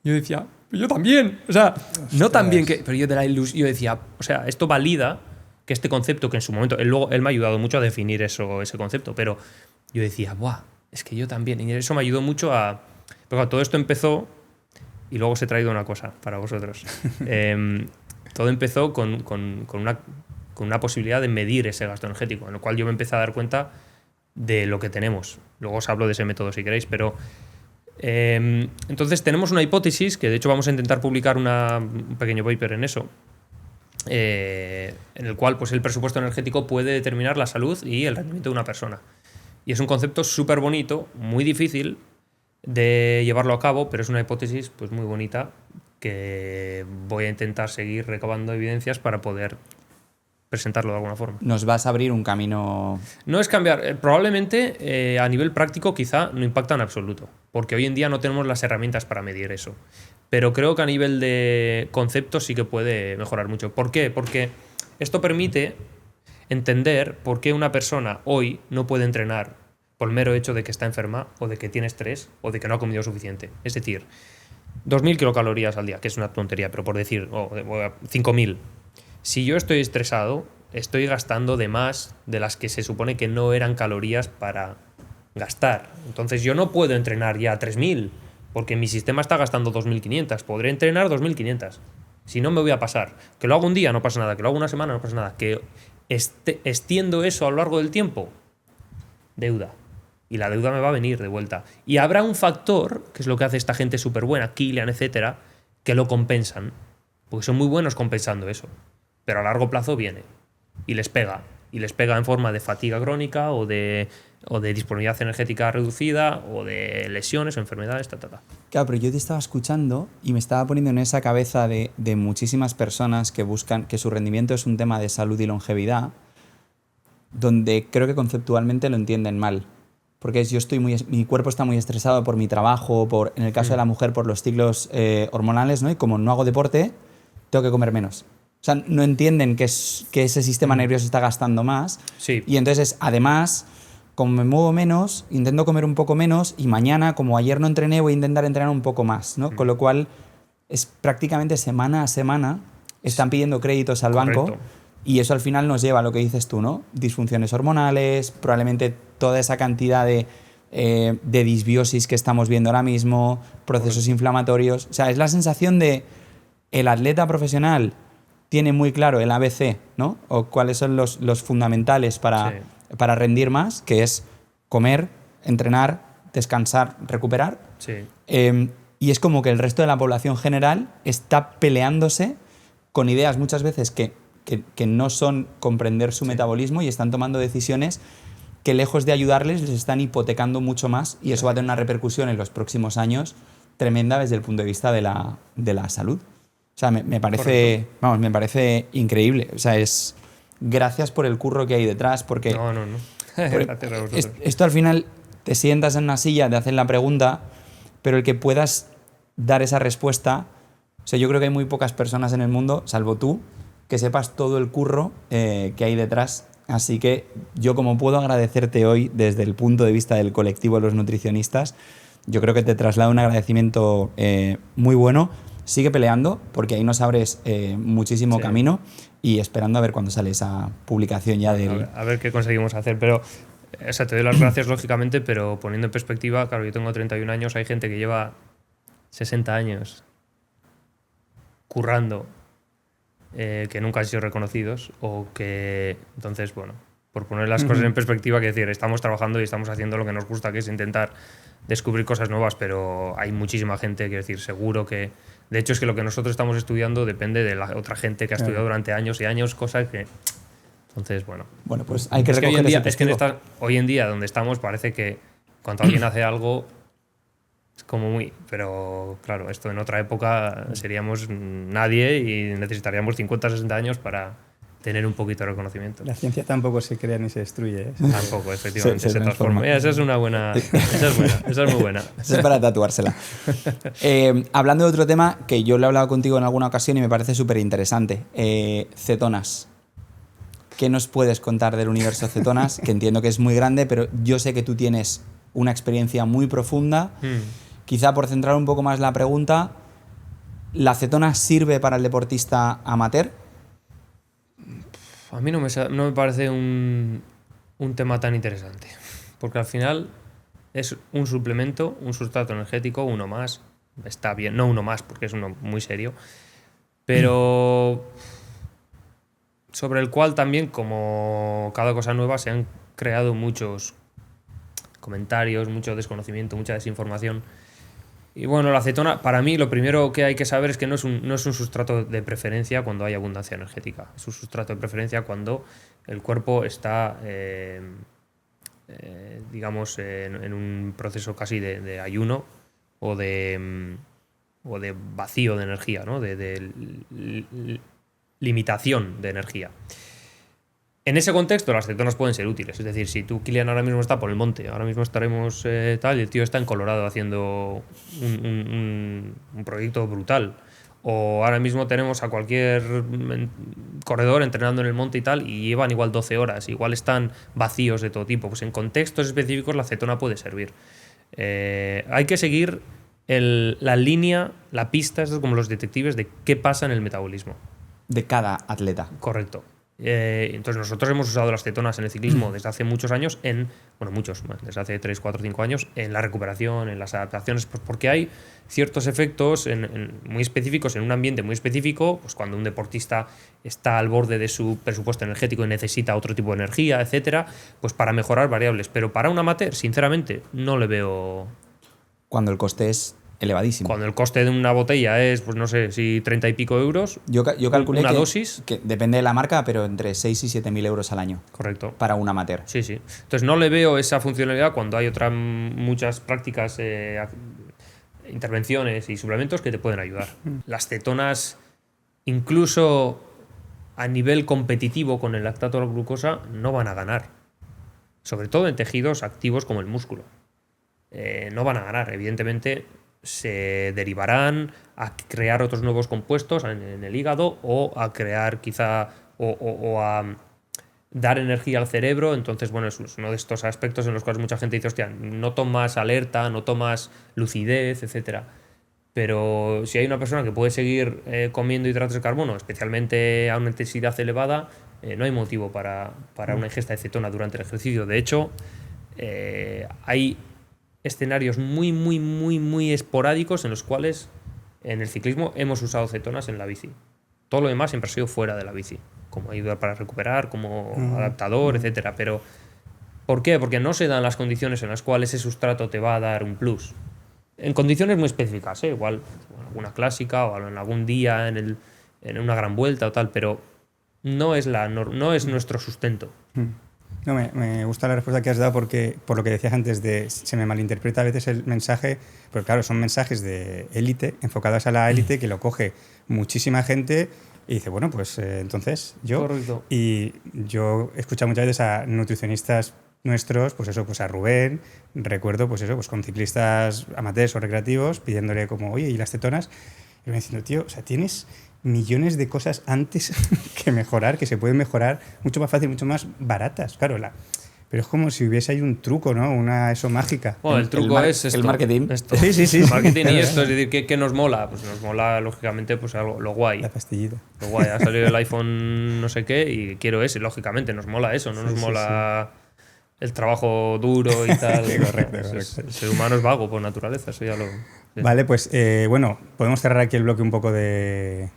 decía, yo también, o sea, no tan bien que, pero yo de la ilusión, yo decía, o sea, esto valida que este concepto, que en su momento, él me ha ayudado mucho a definir ese concepto, pero yo decía, buah, es que yo también, y eso me ayudó mucho a, porque todo esto empezó, y luego os he traído una cosa para vosotros. Todo empezó con una posibilidad de medir ese gasto energético, en lo cual yo me empecé a dar cuenta de lo que tenemos. Luego os hablo de ese método si queréis, pero entonces tenemos una hipótesis, que de hecho vamos a intentar publicar un pequeño paper en eso, en el cual pues, el presupuesto energético puede determinar la salud y el rendimiento de una persona. Y es un concepto súper bonito, muy difícil de llevarlo a cabo, pero es una hipótesis pues, muy bonita que voy a intentar seguir recabando evidencias para poder presentarlo de alguna forma. Nos vas a abrir un camino... No es cambiar. Probablemente a nivel práctico quizá no impacta en absoluto, porque hoy en día no tenemos las herramientas para medir eso. Pero creo que a nivel de conceptos sí que puede mejorar mucho. ¿Por qué? Porque esto permite entender por qué una persona hoy no puede entrenar por el mero hecho de que está enferma o de que tiene estrés o de que no ha comido suficiente. Es decir, 2.000 kilocalorías al día, que es una tontería, pero por decir, 5.000. Si yo estoy estresado, estoy gastando de más de las que se supone que no eran calorías para gastar. Entonces yo no puedo entrenar ya 3.000, porque mi sistema está gastando 2.500. Podré entrenar 2.500. Si no, me voy a pasar. Que lo hago un día, no pasa nada. Que lo hago una semana, no pasa nada. Que extiendo eso a lo largo del tiempo, deuda. Y la deuda me va a venir de vuelta. Y habrá un factor, que es lo que hace esta gente súper buena, Kilian, etcétera, que lo compensan. Porque son muy buenos compensando eso. Pero a largo plazo viene. Y les pega. Y les pega en forma de fatiga crónica o de disponibilidad energética reducida o de lesiones o enfermedades, Claro, pero yo te estaba escuchando y me estaba poniendo en esa cabeza de muchísimas personas que buscan que su rendimiento es un tema de salud y longevidad, donde creo que conceptualmente lo entienden mal. Porque mi cuerpo está muy estresado por mi trabajo, en el caso de la mujer, por los ciclos hormonales, ¿no? Y como no hago deporte, tengo que comer menos. O sea, no entienden que ese sistema nervioso está gastando más. Sí. Y entonces, además, como me muevo menos, intento comer un poco menos y mañana, como ayer no entrené, voy a intentar entrenar un poco más, ¿no? Con lo cual, es prácticamente semana a semana están pidiendo créditos al banco. Y eso al final nos lleva a lo que dices tú, ¿no? Disfunciones hormonales, probablemente toda esa cantidad de disbiosis que estamos viendo ahora mismo, procesos inflamatorios. O sea, es la sensación de el atleta profesional tiene muy claro el ABC, ¿no? O cuáles son los fundamentales para rendir más, que es comer, entrenar, descansar, recuperar. Sí. Y es como que el resto de la población general está peleándose con ideas muchas veces que no son comprender su metabolismo y están tomando decisiones que lejos de ayudarles les están hipotecando mucho más y eso va a tener una repercusión en los próximos años tremenda desde el punto de vista de la salud. O sea, me parece increíble. O sea, gracias por el curro que hay detrás porque... No. Gracias a vosotros. Esto al final te sientas en una silla, te hacen la pregunta, pero el que puedas dar esa respuesta... O sea, yo creo que hay muy pocas personas en el mundo, salvo tú, que sepas todo el curro que hay detrás. Así que yo, como puedo agradecerte hoy desde el punto de vista del colectivo de los nutricionistas, yo creo que te traslado un agradecimiento muy bueno. Sigue peleando, porque ahí nos abres muchísimo camino y esperando a ver cuándo sale esa publicación ya del... A ver qué conseguimos hacer, pero... O sea, te doy las gracias, lógicamente, pero poniendo en perspectiva, claro, yo tengo 31 años, hay gente que lleva 60 años currando, que nunca han sido reconocidos, o que... Entonces, bueno, por poner las cosas en perspectiva, que decir, estamos trabajando y estamos haciendo lo que nos gusta, que es intentar descubrir cosas nuevas, pero hay muchísima gente, quiero decir, seguro que... De hecho, es que lo que nosotros estamos estudiando depende de la otra gente que ha estudiado durante años y años, cosas que... Entonces, bueno. Bueno, pues hay que recoger ese testigo. Hoy en día, donde estamos, parece que cuando alguien hace algo es como muy... Pero, claro, esto en otra época seríamos nadie y necesitaríamos 50 o 60 años para tener un poquito de reconocimiento. La ciencia tampoco se crea ni se destruye, ¿eh? Tampoco, efectivamente, se transforma. Mira, esa es una buena... Esa es muy buena. Esa es para tatuársela. Hablando de otro tema, que yo lo he hablado contigo en alguna ocasión y me parece súper interesante. Cetonas. ¿Qué nos puedes contar del universo cetonas? Que entiendo que es muy grande, pero yo sé que tú tienes una experiencia muy profunda. Quizá por centrar un poco más la pregunta, ¿la cetona sirve para el deportista amateur? A mí no me parece un tema tan interesante, porque al final es un suplemento, un sustrato energético, uno más, está bien, no uno más porque es uno muy serio, pero sobre el cual también, como cada cosa nueva, se han creado muchos comentarios, mucho desconocimiento, mucha desinformación. Y bueno, la cetona, para mí lo primero que hay que saber es que no es un sustrato de preferencia cuando hay abundancia energética. Es un sustrato de preferencia cuando el cuerpo está, digamos, en un proceso casi de ayuno o de vacío de energía, ¿no? de limitación de energía. En ese contexto las cetonas pueden ser útiles, es decir, si tú, Kilian, ahora mismo está por el monte, ahora mismo estaremos tal, y el tío está en Colorado haciendo un proyecto brutal, o ahora mismo tenemos a cualquier corredor entrenando en el monte y tal, y llevan igual 12 horas, igual están vacíos de todo tipo, pues en contextos específicos la cetona puede servir. Hay que seguir la línea, la pista, esto es como los detectives, de qué pasa en el metabolismo. De cada atleta. Correcto. Entonces nosotros hemos usado las cetonas en el ciclismo desde hace muchos años, desde hace 3, 4, 5 años, en la recuperación, en las adaptaciones, pues porque hay ciertos efectos muy específicos en un ambiente muy específico, pues cuando un deportista está al borde de su presupuesto energético y necesita otro tipo de energía, etcétera, pues para mejorar variables. Pero para un amateur, sinceramente, no le veo... Cuando el coste es elevadísimo. Cuando el coste de una botella es, pues no sé, si 30 y pico euros, Yo calculé una que, dosis. que depende de la marca, pero entre 6 y 7.000 euros al año. Correcto. Para un amateur. Sí, sí. Entonces no le veo esa funcionalidad cuando hay otras muchas prácticas, intervenciones y suplementos que te pueden ayudar. Las cetonas, incluso a nivel competitivo con el lactato o la glucosa, no van a ganar. Sobre todo en tejidos activos como el músculo. No van a ganar, evidentemente. Se derivarán a crear otros nuevos compuestos en el hígado o a crear quizá o a dar energía al cerebro. Entonces, bueno, es uno de estos aspectos en los cuales mucha gente dice, hostia, no tomas alerta, no tomas lucidez, etcétera. Pero si hay una persona que puede seguir comiendo hidratos de carbono, especialmente a una intensidad elevada, no hay motivo para una ingesta de cetona durante el ejercicio. De hecho, hay escenarios muy esporádicos en los cuales en el ciclismo hemos usado cetonas en la bici. Todo lo demás siempre ha sido fuera de la bici, como ayuda para recuperar, como adaptador, etcétera. Pero ¿por qué? Porque no se dan las condiciones en las cuales ese sustrato te va a dar un plus. En condiciones muy específicas, igual en alguna clásica o en algún día en una gran vuelta o tal, pero no es nuestro sustento. No, me gusta la respuesta que has dado porque, por lo que decías antes, se me malinterpreta a veces el mensaje, porque claro, son mensajes de élite, enfocados a la élite, que lo coge muchísima gente y dice, bueno, pues entonces yo... Correcto. Y yo he escuchado muchas veces a nutricionistas nuestros, pues eso, pues a Rubén, recuerdo, pues eso, pues con ciclistas amateurs o recreativos, pidiéndole como, oye, ¿y las cetonas? Y me diciendo, tío, o sea, tienes millones de cosas antes que mejorar, que se pueden mejorar mucho más fácil, mucho más baratas. Claro, pero es como si hubiese ahí un truco, ¿no? Eso mágica. Bueno, el truco es esto. El marketing. Esto. Sí. El marketing y esto, es decir, ¿qué nos mola? Pues nos mola, lógicamente, pues lo guay. La pastillita. Lo guay, ha salido el iPhone no sé qué y quiero ese, lógicamente, nos mola eso, no nos mola el trabajo duro y tal. Sí, correcto. El ser humano es vago por naturaleza, eso ya lo... Vale, pues bueno, podemos cerrar aquí el bloque un poco de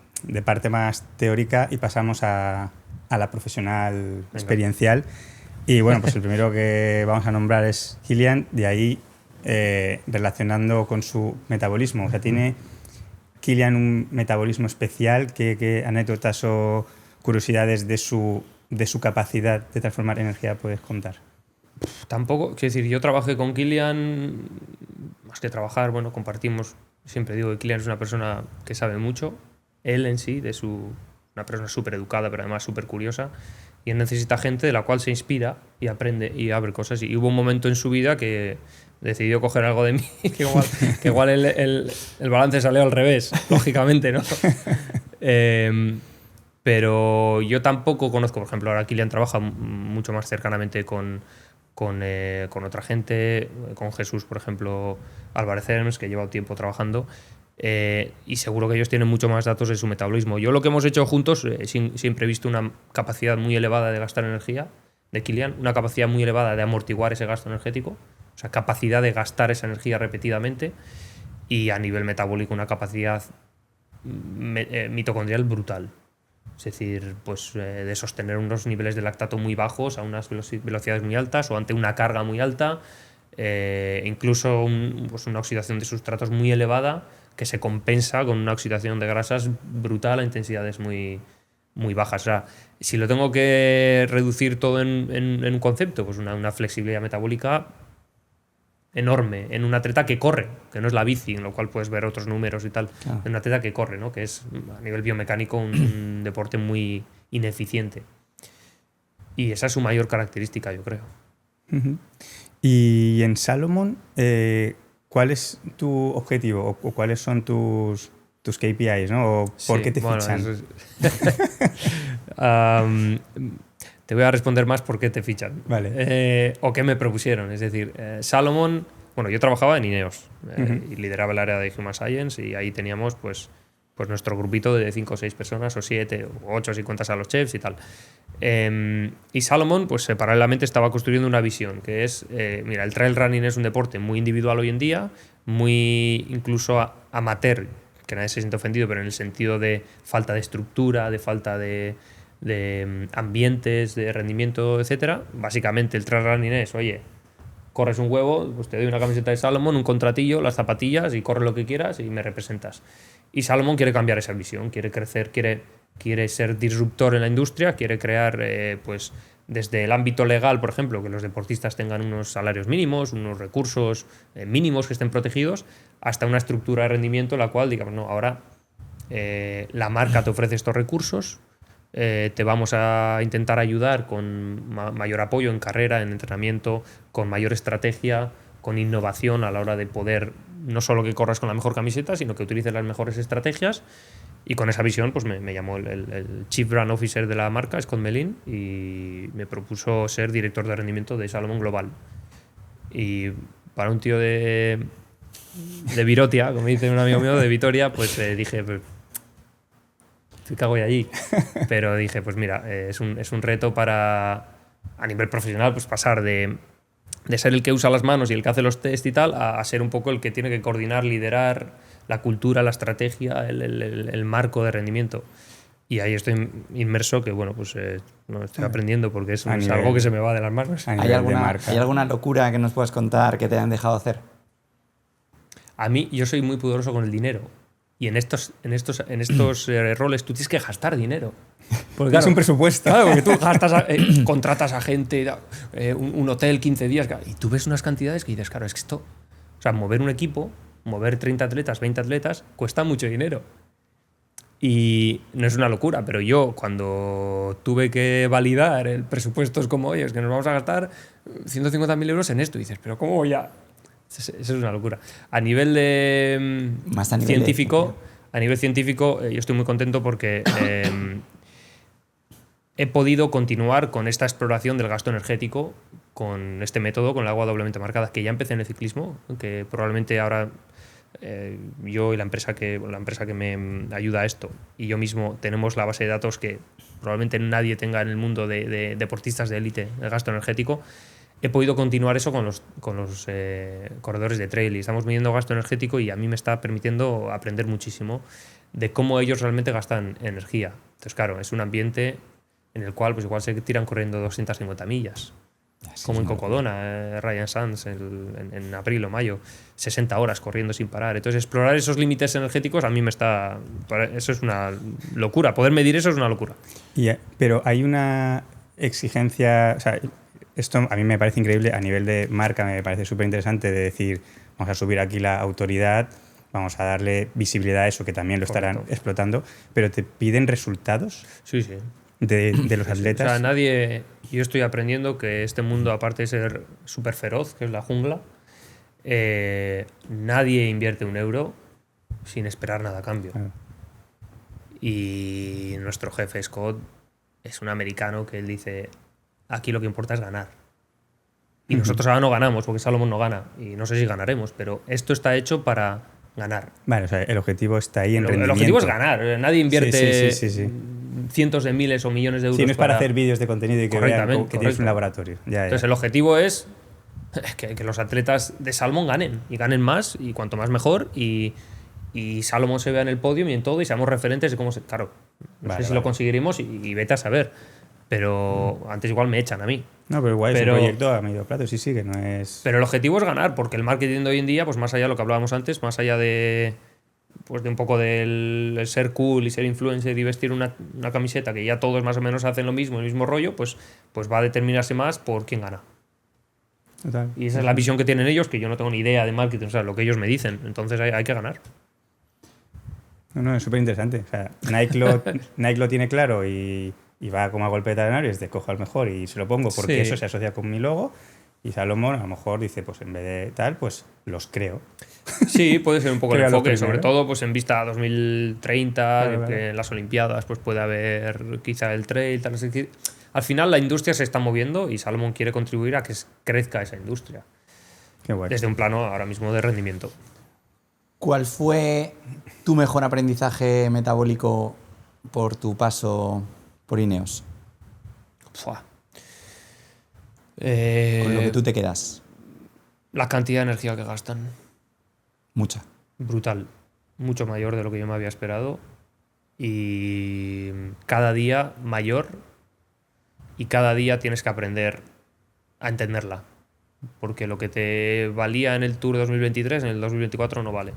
parte más teórica y pasamos a la profesional experiencial. Y bueno, pues el primero que vamos a nombrar es Kilian, de ahí relacionando con su metabolismo. O sea, ¿tiene Kilian un metabolismo especial? ¿Qué anécdotas o curiosidades de su capacidad de transformar energía puedes contar? Tampoco, quiero decir, yo trabajé con Kilian, más que trabajar, bueno, compartimos, siempre digo que Kilian es una persona que sabe mucho, él en sí, una persona súper educada, pero además súper curiosa, y él necesita gente de la cual se inspira y aprende y abre cosas. Y hubo un momento en su vida que decidió coger algo de mí, que igual el balance salió al revés, lógicamente, ¿no? Pero yo tampoco conozco, por ejemplo, ahora Kilian trabaja mucho más cercanamente con otra gente, con Jesús, por ejemplo, Álvarez Herms, que lleva un tiempo trabajando, y seguro que ellos tienen mucho más datos de su metabolismo. Yo lo que hemos hecho juntos, siempre he visto una capacidad muy elevada de gastar energía de Kilian, una capacidad muy elevada de amortiguar ese gasto energético, o sea, capacidad de gastar esa energía repetidamente, y a nivel metabólico una capacidad mitocondrial brutal. Es decir, pues de sostener unos niveles de lactato muy bajos a unas velocidades muy altas o ante una carga muy alta, incluso una oxidación de sustratos muy elevada que se compensa con una oxidación de grasas brutal a intensidades muy bajas. O sea, si lo tengo que reducir todo en un concepto, pues una flexibilidad metabólica enorme en un atleta que corre, que no es la bici, en lo cual puedes ver otros números y tal, claro. En un atleta que corre, ¿no? Que es a nivel biomecánico un deporte muy ineficiente. Y esa es su mayor característica, yo creo. Uh-huh. Y en Salomon, ¿cuál es tu objetivo o cuáles son tus KPIs, ¿no? ¿O por qué te fichan? Te voy a responder más por qué te fichan. Vale. O qué me propusieron. Es decir, Salomon Bueno, yo trabajaba en Ineos y lideraba el área de Human Science y ahí teníamos pues nuestro grupito de 5 o 6 personas, o 7 o 8 si cuentas a los chefs y tal. Y Salomon, pues paralelamente estaba construyendo una visión, que es, mira, el trail running es un deporte muy individual hoy en día, muy incluso amateur, que nadie se siente ofendido, pero en el sentido de falta de estructura, de falta de ambientes, de rendimiento, etcétera. Básicamente el trail running es, oye, corres un huevo, pues te doy una camiseta de Salomon, un contratillo, las zapatillas y corre lo que quieras y me representas. Y Salomon quiere cambiar esa visión, quiere crecer, quiere ser disruptor en la industria, quiere crear, pues desde el ámbito legal, por ejemplo, que los deportistas tengan unos salarios mínimos, unos recursos mínimos que estén protegidos, hasta una estructura de rendimiento en la cual, digamos, no, ahora la marca te ofrece estos recursos, te vamos a intentar ayudar con mayor apoyo en carrera, en entrenamiento, con mayor estrategia, con innovación a la hora de poder no solo que corras con la mejor camiseta, sino que utilices las mejores estrategias. Y con esa visión pues me llamó el Chief Brand Officer de la marca, Scott Melin, y me propuso ser director de rendimiento de Salomon Global. Y para un tío de Virotia, como dice un amigo mío, de Vitoria, pues dije, pues, ¿qué cago allí? Pero dije, pues mira, es un reto para, a nivel profesional, pues pasar de ser el que usa las manos y el que hace los test y tal, a ser un poco el que tiene que coordinar, liderar la cultura, la estrategia, el marco de rendimiento. Y ahí estoy inmerso, que bueno, pues no estoy aprendiendo porque es algo que se me va de las manos. ¿Hay alguna locura que nos puedas contar que te hayan dejado hacer? A mí, yo soy muy pudoroso con el dinero. Y en estos roles tú tienes que gastar dinero. Porque claro, es un presupuesto. Claro, porque tú gastas contratas a gente, un hotel 15 días, y tú ves unas cantidades que dices, claro, es que esto, o sea, mover un equipo, mover 30 atletas, 20 atletas, cuesta mucho dinero. Y no es una locura, pero yo cuando tuve que validar el presupuesto es como, oye, es que nos vamos a gastar 150.000 euros en esto, y dices, pero ¿cómo voy a...? Eso es una locura. A nivel científico, yo estoy muy contento porque he podido continuar con esta exploración del gasto energético con este método, con el agua doblemente marcada, que ya empecé en el ciclismo, que probablemente ahora yo y la empresa que me ayuda a esto y yo mismo tenemos la base de datos que probablemente nadie tenga en el mundo de deportistas de élite, el gasto energético. He podido continuar eso con los corredores de trail y estamos midiendo gasto energético y a mí me está permitiendo aprender muchísimo de cómo ellos realmente gastan energía. Entonces, claro, es un ambiente en el cual pues igual se tiran corriendo 250 millas. Como en Cocodona, Ryan Sanz en abril o mayo, 60 horas corriendo sin parar. Entonces, explorar esos límites energéticos a mí eso es una locura. Poder medir eso es una locura. Pero hay una exigencia... O sea, esto a mí me parece increíble, a nivel de marca me parece súper interesante de decir, vamos a subir aquí la autoridad, vamos a darle visibilidad a eso, que también lo estarán explotando, pero ¿te piden resultados? Sí, sí. De los atletas. O sea, yo estoy aprendiendo que este mundo, aparte de ser súper feroz, que es la jungla, nadie invierte un euro sin esperar nada a cambio. Claro. Y nuestro jefe Scott es un americano que él dice, aquí lo que importa es ganar. Y nosotros ahora no ganamos, porque Salomon no gana, y no sé si ganaremos, pero esto está hecho para ganar. Vale, o sea, el objetivo está ahí en rendimiento. El objetivo es ganar. Nadie invierte sí. cientos de miles o millones de euros. Sí, no es para hacer vídeos de contenido y que vean que tienes un laboratorio. Entonces, el objetivo es que los atletas de Salomon ganen, y ganen más, y cuanto más mejor, y Salomon se vea en el podio y en todo, y seamos referentes de cómo se... Claro, no sé si lo conseguiremos y vete a saber. Pero antes igual me echan a mí. No, pero igual es un proyecto a medio plazo, sí, que no es... Pero el objetivo es ganar, porque el marketing de hoy en día, pues más allá de lo que hablábamos antes, más allá de un poco del ser cool y ser influencer y vestir una camiseta que ya todos más o menos hacen lo mismo, el mismo rollo, pues va a determinarse más por quién gana. Total. Y esa es la visión que tienen ellos, que yo no tengo ni idea de marketing, o sea, lo que ellos me dicen. Entonces hay que ganar. No, es súper interesante. O sea, Nike lo tiene claro y va como a golpe de talonario, es de cojo al mejor y se lo pongo porque eso se asocia con mi logo. Y Salomon a lo mejor dice, pues en vez de tal, pues los creo. Sí, puede ser un poco el enfoque, sobre todo pues en vista a 2030, que en las Olimpiadas pues puede haber quizá el trail, tal. Al final la industria se está moviendo y Salomon quiere contribuir a que crezca esa industria. Qué guay. desde un plano ahora mismo de rendimiento. ¿Cuál fue tu mejor aprendizaje metabólico por tu paso por Ineos? Fua. Con lo que tú te quedas. La cantidad de energía que gastan, Mucha. brutal, mucho mayor de lo que yo me había esperado y cada día mayor y cada día tienes que aprender a entenderla, porque lo que te valía en el Tour 2023 en el 2024 no vale,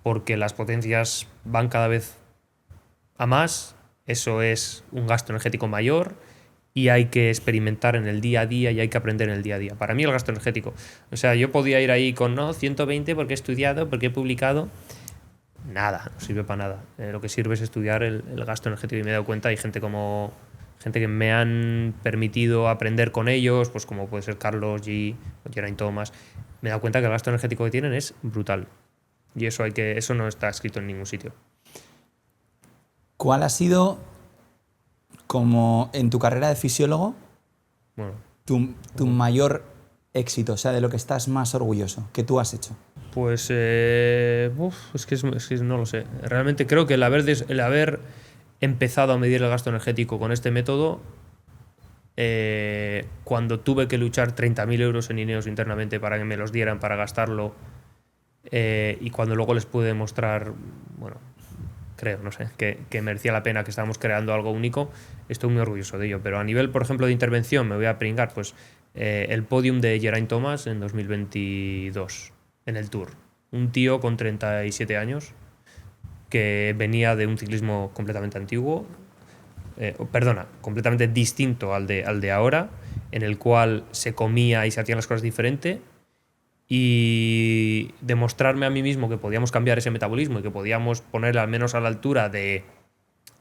porque las potencias van cada vez a más, eso es un gasto energético mayor y hay que experimentar en el día a día y hay que aprender en el día a día. Para mí el gasto energético, o sea, yo podía ir ahí con 120 porque he estudiado, porque he publicado. Nada, no sirve para nada. Lo que sirve es estudiar el gasto energético y me he dado cuenta, hay gente que me han permitido aprender con ellos, pues como puede ser Carlos G o Geraint Thomas. Me he dado cuenta que el gasto energético que tienen es brutal. Y eso no está escrito en ningún sitio. ¿Cuál ha sido, como en tu carrera de fisiólogo, Bueno, tu mayor éxito? O sea, de lo que estás más orgulloso, que tú has hecho. pues es que no lo sé. Realmente creo que el haber empezado a medir el gasto energético con este método, cuando tuve que luchar 30.000 euros en Ineos internamente para que me los dieran para gastarlo, y cuando luego les pude demostrar, bueno, creo, no sé, que merecía la pena, que estábamos creando algo único, estoy muy orgulloso de ello. Pero a nivel, por ejemplo, de intervención, me voy a pringar, pues el podium de Geraint Thomas en 2022 en el Tour. Un tío con 37 años que venía de un ciclismo completamente antiguo, completamente distinto al de ahora, en el cual se comía y se hacían las cosas diferente, y demostrarme a mí mismo que podíamos cambiar ese metabolismo y que podíamos ponerle al menos a la altura de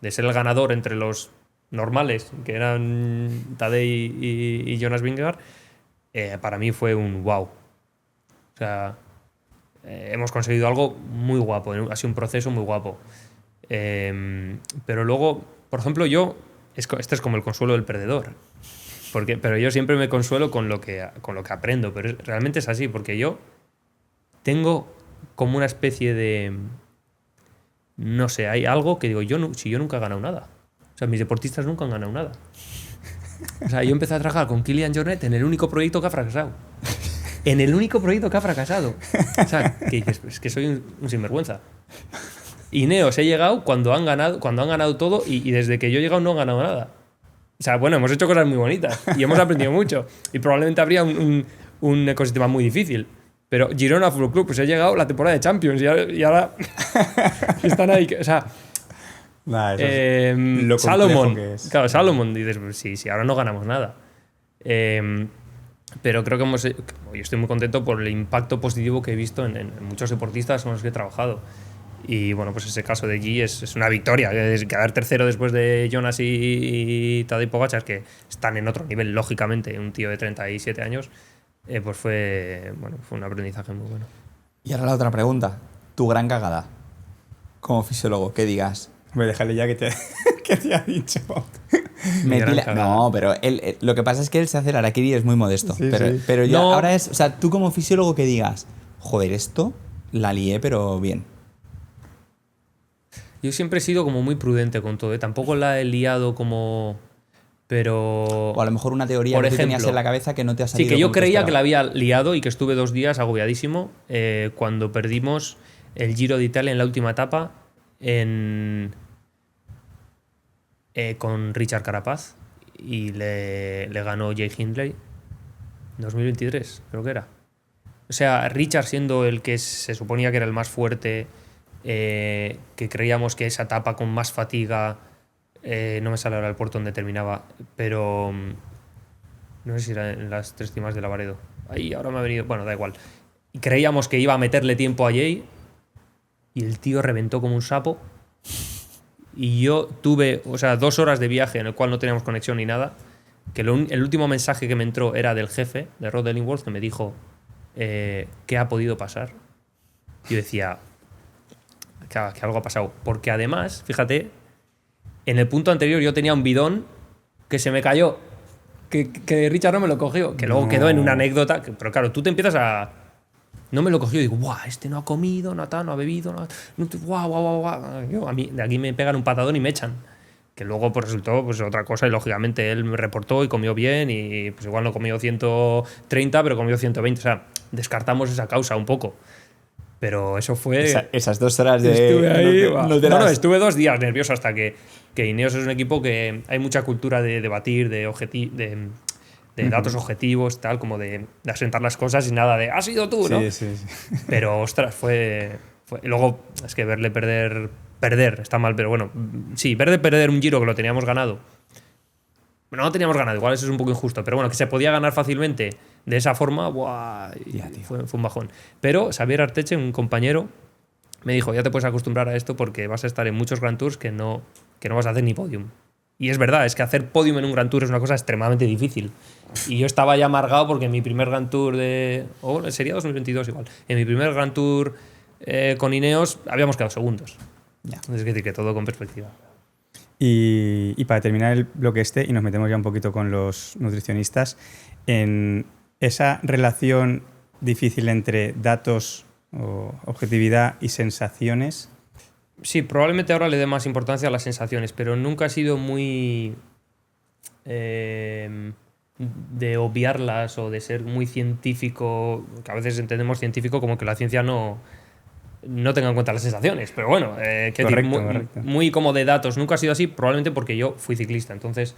ser el ganador entre los normales, que eran Tadej y Jonas Vingegaard, para mí fue un wow. O sea, hemos conseguido algo muy guapo, ha sido un proceso muy guapo. Pero luego, por ejemplo, este es como el consuelo del perdedor. Pero yo siempre me consuelo con lo que aprendo, pero realmente es así, porque yo tengo como una especie de... No sé, hay algo que digo, si yo nunca he ganado nada. O sea, mis deportistas nunca han ganado nada. O sea, yo empecé a trabajar con Kilian Jornet en el único proyecto que ha fracasado. En el único proyecto que ha fracasado. O sea, que dices, es que soy un sinvergüenza. Ineos he llegado cuando han ganado todo y desde que yo he llegado no han ganado nada. O sea, bueno, hemos hecho cosas muy bonitas y hemos aprendido mucho. Y probablemente habría un ecosistema muy difícil. Pero Girona Fútbol Club, pues he llegado la temporada de Champions y ahora están ahí. O sea, lo Salomón. que es. Claro, Salomón. Dices, pues sí, ahora no ganamos nada. Pero creo que yo estoy muy contento por el impacto positivo que he visto en muchos deportistas con los que he trabajado. Y bueno, pues ese caso de G es una victoria. Quedar tercero después de Jonas y Tadej Pogačar, que están en otro nivel, lógicamente, un tío de 37 años, pues fue un aprendizaje muy bueno. Y ahora la otra pregunta. Tu gran cagada, como fisiólogo, que digas. Hombre, déjale ya que te ha dicho. No, pero lo que pasa es que él se hace el harakiri y es muy modesto. Sí, pero ya No. ahora es... O sea, tú como fisiólogo que digas, joder, esto la lié, pero bien. Yo siempre he sido como muy prudente con todo, ¿eh? Tampoco la he liado como... Pero... O a lo mejor una teoría Por que tú ejemplo, tenías en la cabeza que no te ha salido. sí, que yo como tú creía que la esperabas. había liado y que estuve 2 días agobiadísimo cuando perdimos el Giro de Italia en la última etapa con Richard Carapaz y le ganó Jay Hindley en 2023, creo que era. O sea, Richard siendo el que se suponía que era el más fuerte, que creíamos que esa etapa con más fatiga, no me sale ahora el puerto donde terminaba, pero no sé si era en las 3 cimas de Lavaredo. Ahí ahora me ha venido, bueno, da igual. Y creíamos que iba a meterle tiempo a Jay y el tío reventó como un sapo. Y yo tuve, 2 horas de viaje en el cual no teníamos conexión ni nada, que el último mensaje que me entró era del jefe de Rod Ellingworth, que me dijo qué ha podido pasar. Yo decía que algo ha pasado, porque además, fíjate, en el punto anterior yo tenía un bidón que se me cayó que Richard no me lo cogió, que luego No. quedó en una anécdota, pero claro, tú te empiezas a... No me lo cogió y digo, ¡buah! Este no ha comido, no ha bebido, ¡guau, guau, guau! A mí de aquí me pegan un patadón y me echan. Que luego pues, resultó pues, otra cosa y lógicamente él me reportó y comió bien y pues igual no comió 130, pero comió 120. O sea, descartamos esa causa un poco. Pero eso fue... Esas 2 horas de... Estuve ahí, no estuve 2 días nervioso hasta que Ineos es un equipo que hay mucha cultura de debatir, de datos objetivos, tal, como de asentar las cosas y nada de, has sido tú, ¿no? Sí. Pero, ostras, fue... Y luego, es que verle perder, está mal, pero bueno, sí, verle perder un Giro que lo teníamos ganado. Bueno, no teníamos ganado, igual eso es un poco injusto, pero bueno, que se podía ganar fácilmente de esa forma, ¡buah! Fue un bajón. Pero Xavier Arteche, un compañero, me dijo, ya te puedes acostumbrar a esto porque vas a estar en muchos Grand Tours que no vas a hacer ni podium. Y es verdad, es que hacer podium en un Grand Tour es una cosa extremadamente difícil. Y yo estaba ya amargado porque en mi primer Grand Tour sería 2022 igual. En mi primer Grand Tour con Ineos habíamos quedado segundos. Ya. Es decir, que todo con perspectiva. Y para terminar el bloque y nos metemos ya un poquito con los nutricionistas, en esa relación difícil entre datos o objetividad y sensaciones. Sí, probablemente ahora le dé más importancia a las sensaciones, pero nunca he sido muy de obviarlas o de ser muy científico, que a veces entendemos científico como que la ciencia no tenga en cuenta las sensaciones, pero bueno, Correcto. muy como de datos. Nunca ha sido así, probablemente porque yo fui ciclista, entonces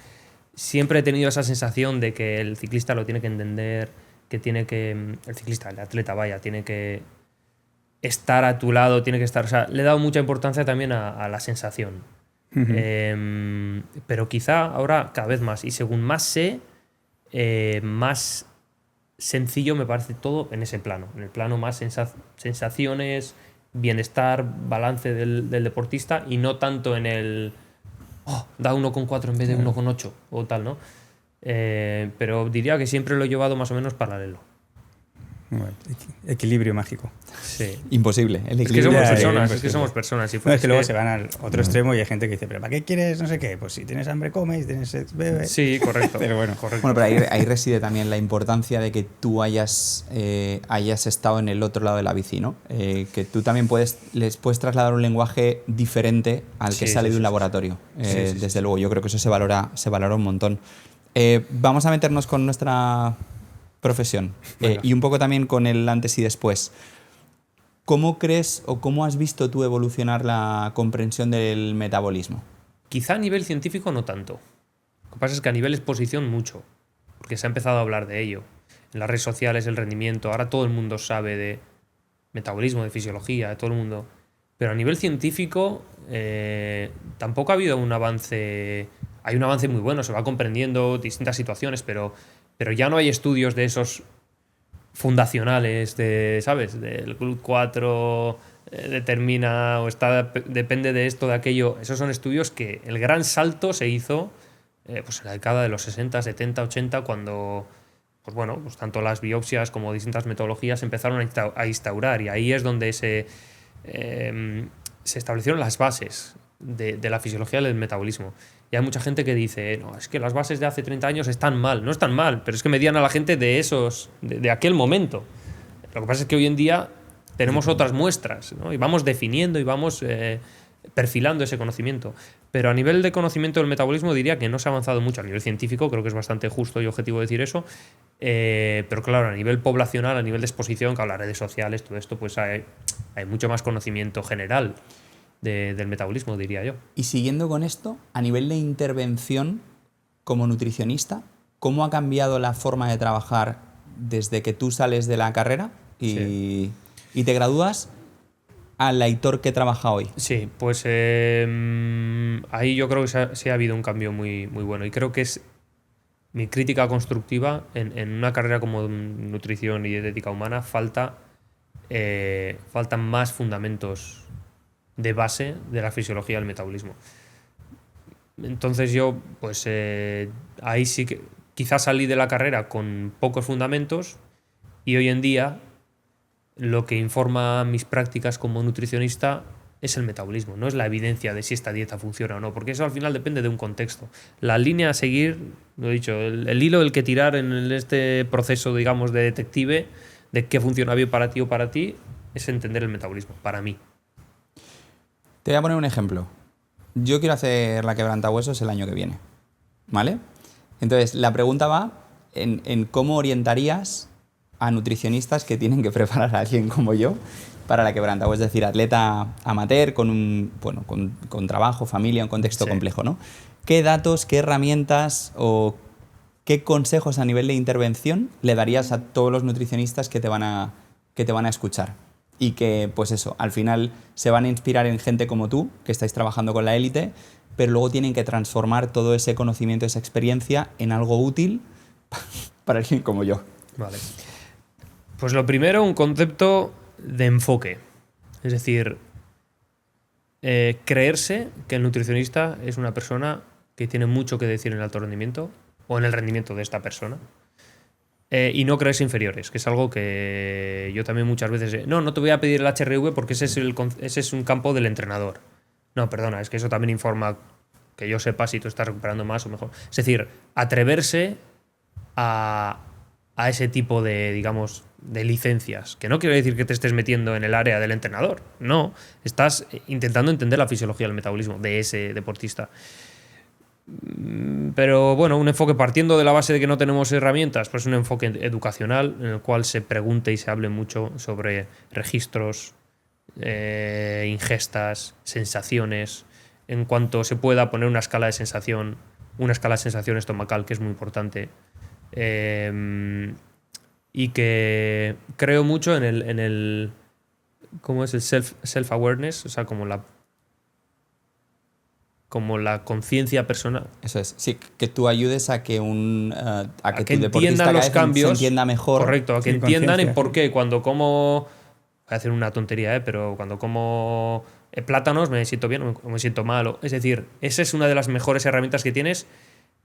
siempre he tenido esa sensación de que el ciclista lo tiene que entender, el atleta, vaya, tiene que estar a tu lado, tiene que estar... O sea, le he dado mucha importancia también a la sensación. Pero quizá ahora cada vez más. Y según más sé, más sencillo me parece todo en ese plano. En el plano más sensaciones, bienestar, balance del deportista y no tanto en el... da 1,4 en vez de 1,8 o tal, ¿no? Pero diría que siempre lo he llevado más o menos paralelo. Bueno, equilibrio mágico. Sí. Imposible. El Es que equilibrio somos personas. No, es que luego se van al otro extremo y hay gente que dice, ¿pero para qué quieres no sé qué? Pues si tienes hambre, comes, si tienes sed, bebe. Sí, correcto. Pero bueno, correcto. Bueno, pero ahí reside también la importancia de que tú hayas estado en el otro lado de la bici, ¿no? Que tú también les puedes trasladar un lenguaje diferente al que sale de un laboratorio. Desde luego, yo creo que eso se valora un montón. Vamos a meternos con nuestra profesión y un poco también con el antes y después. ¿Cómo crees o cómo has visto tú evolucionar la comprensión del metabolismo? Quizá a nivel científico no tanto. Lo que pasa es que a nivel exposición mucho, porque se ha empezado a hablar de ello. En las redes sociales, el rendimiento, ahora todo el mundo sabe de metabolismo, de fisiología, de todo el mundo. Pero a nivel científico tampoco ha habido un avance. Hay un avance muy bueno, se va comprendiendo distintas situaciones, pero ya no hay estudios de esos fundacionales, ¿sabes? Del GLUT4 determina o depende de esto, de aquello. Esos son estudios que el gran salto se hizo pues en la década de los 60, 70, 80, cuando pues tanto las biopsias como distintas metodologías empezaron a instaurar, y ahí es donde se establecieron las bases de la fisiología del metabolismo. Y hay mucha gente que dice, no, es que las bases de hace 30 años están mal. No están mal, pero es que medían a la gente de aquel momento. Lo que pasa es que hoy en día tenemos otras muestras, ¿no? Y vamos definiendo y vamos perfilando ese conocimiento. Pero a nivel de conocimiento del metabolismo diría que no se ha avanzado mucho. A nivel científico creo que es bastante justo y objetivo decir eso. Pero claro, a nivel poblacional, a nivel de exposición, que las redes sociales, todo esto, pues hay mucho más conocimiento general del metabolismo, diría yo. Y siguiendo con esto, a nivel de intervención como nutricionista, ¿cómo ha cambiado la forma de trabajar desde que tú sales de la carrera y te gradúas al Aitor que trabaja hoy? Sí, pues ahí yo creo que sí ha habido un cambio muy, muy bueno, y creo que es mi crítica constructiva en una carrera como nutrición y dietética humana. Faltan más fundamentos de base de la fisiología del metabolismo. Entonces yo, pues ahí sí que quizás salí de la carrera con pocos fundamentos, y hoy en día lo que informa mis prácticas como nutricionista es el metabolismo, no es la evidencia de si esta dieta funciona o no, porque eso al final depende de un contexto. La línea a seguir, lo he dicho, el hilo del que tirar en este proceso, digamos, de detective, de qué funciona bien para ti o para ti, es entender el metabolismo, para mí. Te voy a poner un ejemplo. Yo quiero hacer la quebrantahuesos el año que viene, ¿vale? Entonces, la pregunta va en cómo orientarías a nutricionistas que tienen que preparar a alguien como yo para la quebrantahuesos, es decir, atleta amateur con trabajo, familia, un contexto complejo, ¿no? ¿Qué datos, qué herramientas o qué consejos a nivel de intervención le darías a todos los nutricionistas que te van a escuchar? Y que, pues eso, al final se van a inspirar en gente como tú, que estáis trabajando con la élite, pero luego tienen que transformar todo ese conocimiento, esa experiencia en algo útil para alguien como yo. Vale. Pues lo primero, un concepto de enfoque. Es decir, creerse que el nutricionista es una persona que tiene mucho que decir en el alto rendimiento o en el rendimiento de esta persona. Y no creerse inferiores, que es algo que yo también muchas veces... No te voy a pedir el HRV porque ese es un campo del entrenador. No, perdona, es que eso también informa que yo sepa si tú estás recuperando más o mejor. Es decir, atreverse a ese tipo de, digamos, de licencias. Que no quiere decir que te estés metiendo en el área del entrenador. No, estás intentando entender la fisiología del metabolismo de ese deportista. Pero bueno, un enfoque partiendo de la base de que no tenemos herramientas, pues un enfoque educacional en el cual se pregunte y se hable mucho sobre registros, ingestas, sensaciones, en cuanto se pueda poner una escala de sensación estomacal, que es muy importante. Y que creo mucho en el ¿cómo es? El self-awareness, o sea, como la conciencia personal. Eso es, sí, que tú ayudes a que a que tu deportista entiendan los cambios, se entienda mejor. Correcto, a que entiendan en por qué cuando como, voy a hacer una tontería, pero cuando como plátanos me siento bien o me siento mal. Es decir, esa es una de las mejores herramientas que tienes,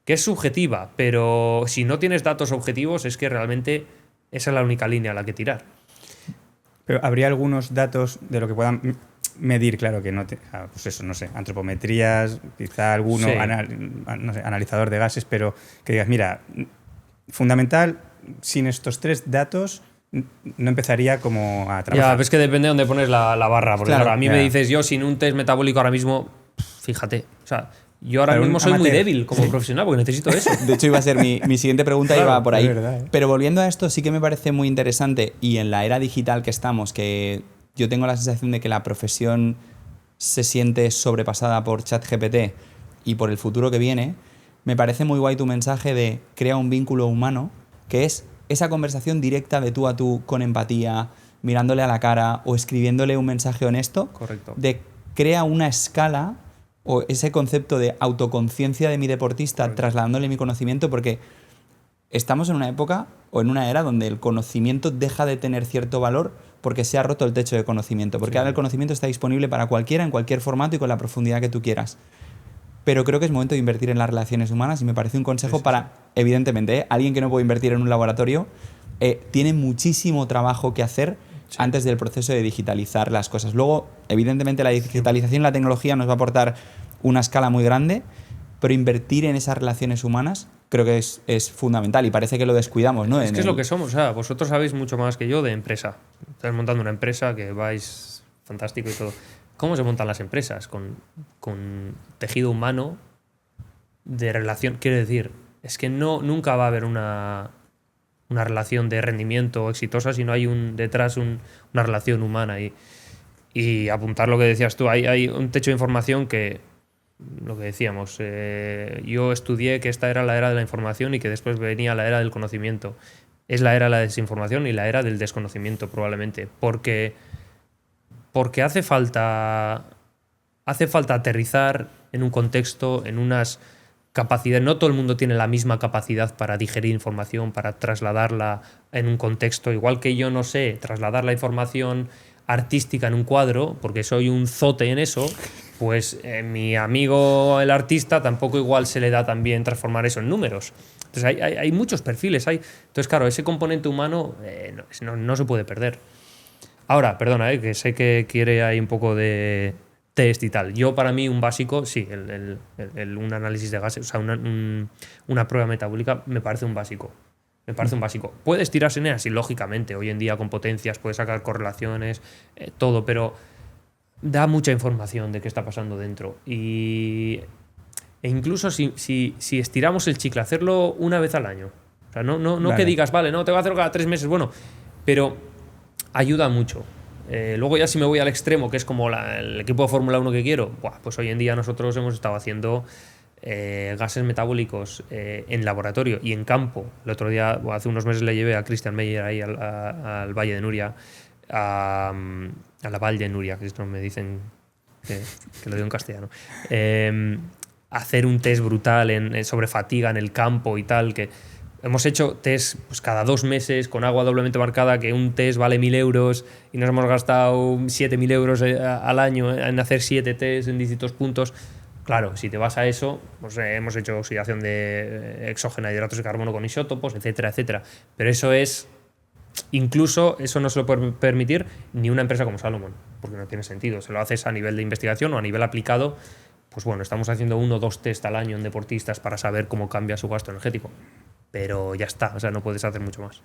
que es subjetiva, pero si no tienes datos objetivos es que realmente esa es la única línea a la que tirar. Pero habría algunos datos de lo que puedan medir, claro, que no pues eso, no sé, antropometrías, quizá alguno, sí. No sé, analizador de gases, pero que digas, mira, fundamental, sin estos 3 datos no empezaría como a trabajar. Ya, es que depende de dónde pones la barra, porque claro, a mí me dices, yo sin un test metabólico ahora mismo, fíjate, o sea, yo ahora mismo soy muy débil como profesional porque necesito eso. De hecho, iba a ser mi siguiente pregunta, claro, iba por ahí. Verdad, Pero volviendo a esto, sí que me parece muy interesante, y en la era digital que estamos, que yo tengo la sensación de que la profesión se siente sobrepasada por ChatGPT y por el futuro que viene, me parece muy guay tu mensaje de crea un vínculo humano, que es esa conversación directa de tú a tú, con empatía, mirándole a la cara o escribiéndole un mensaje honesto. Correcto. De crea una escala o ese concepto de autoconciencia de mi deportista. Correcto. Trasladándole mi conocimiento, porque estamos en una época o en una era donde el conocimiento deja de tener cierto valor porque se ha roto el techo de conocimiento, porque ahora el conocimiento está disponible para cualquiera, en cualquier formato y con la profundidad que tú quieras. Pero creo que es momento de invertir en las relaciones humanas y me parece un consejo para, evidentemente, alguien que no puede invertir en un laboratorio, tiene muchísimo trabajo que hacer antes del proceso de digitalizar las cosas. Luego, evidentemente, la digitalización y la tecnología nos va a aportar una escala muy grande, pero invertir en esas relaciones humanas creo que es fundamental y parece que lo descuidamos, ¿no? Es que es lo que somos, o sea, vosotros sabéis mucho más que yo de empresa. Estás montando una empresa que vais fantástico y todo. ¿Cómo se montan las empresas? Con tejido humano de relación. Quiero decir, es que nunca va a haber una relación de rendimiento exitosa si no hay detrás una relación humana. Y apuntar lo que decías tú, hay un techo de información que, lo que decíamos, yo estudié que esta era la era de la información y que después venía la era del conocimiento. Es la era de la desinformación y la era del desconocimiento probablemente, porque hace falta aterrizar en un contexto, en unas capacidades. No todo el mundo tiene la misma capacidad para digerir información, para trasladarla en un contexto. Igual que yo no sé trasladar la información artística en un cuadro, porque soy un zote en eso, pues mi amigo el artista tampoco igual se le da tan bien transformar eso en números. Entonces hay muchos perfiles. Entonces, claro, ese componente humano no se puede perder. Ahora, perdona, que sé que quiere ahí un poco de test y tal. Yo, para mí, un básico, sí, un análisis de gases, o sea, una prueba metabólica me parece un básico. Me parece un básico. Puedes tirarse en así, lógicamente, hoy en día con potencias, puedes sacar correlaciones, todo, pero da mucha información de qué está pasando dentro. E incluso si estiramos el chicle, hacerlo una vez al año. O sea, no Vale. que digas, vale, no, te voy a hacerlo cada 3 meses, bueno, pero ayuda mucho. Luego ya si me voy al extremo, que es como el equipo de Fórmula 1 que quiero, pues hoy en día nosotros hemos estado haciendo gases metabólicos en laboratorio y en campo. El otro día, hace unos meses, le llevé a Christian Meyer ahí al Valle de Nuria, a la Valle de Nuria, que esto me dicen que lo digo en castellano, hacer un test brutal sobre fatiga en el campo y tal, que hemos hecho test pues, cada 2 meses con agua doblemente marcada, que un test vale 1.000 euros y nos hemos gastado 7.000 euros al año en hacer 7 test en distintos puntos. Claro, si te vas a eso, pues hemos hecho oxidación de exógena de hidratos de carbono con isótopos, etcétera, etcétera. Pero incluso eso no se lo puede permitir ni una empresa como Salomon, porque no tiene sentido. Se lo haces a nivel de investigación o a nivel aplicado. Pues bueno, estamos haciendo 1 o 2 test al año en deportistas para saber cómo cambia su gasto energético. Pero ya está, o sea, no puedes hacer mucho más.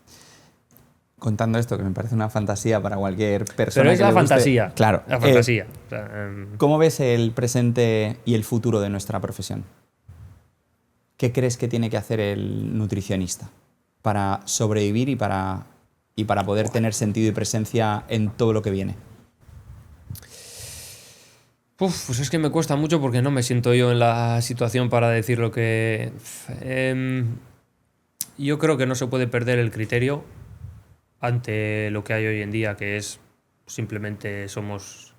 Contando esto, que me parece una fantasía para cualquier persona. Pero es que la le guste. fantasía. Claro. La fantasía. O sea, ¿Cómo ves el presente y el futuro de nuestra profesión? ¿Qué crees que tiene que hacer el nutricionista para sobrevivir y para poder tener sentido y presencia en todo lo que viene? Pues es que me cuesta mucho porque no me siento yo en la situación para decir lo que... yo creo que no se puede perder el criterio ante lo que hay hoy en día, que es simplemente somos,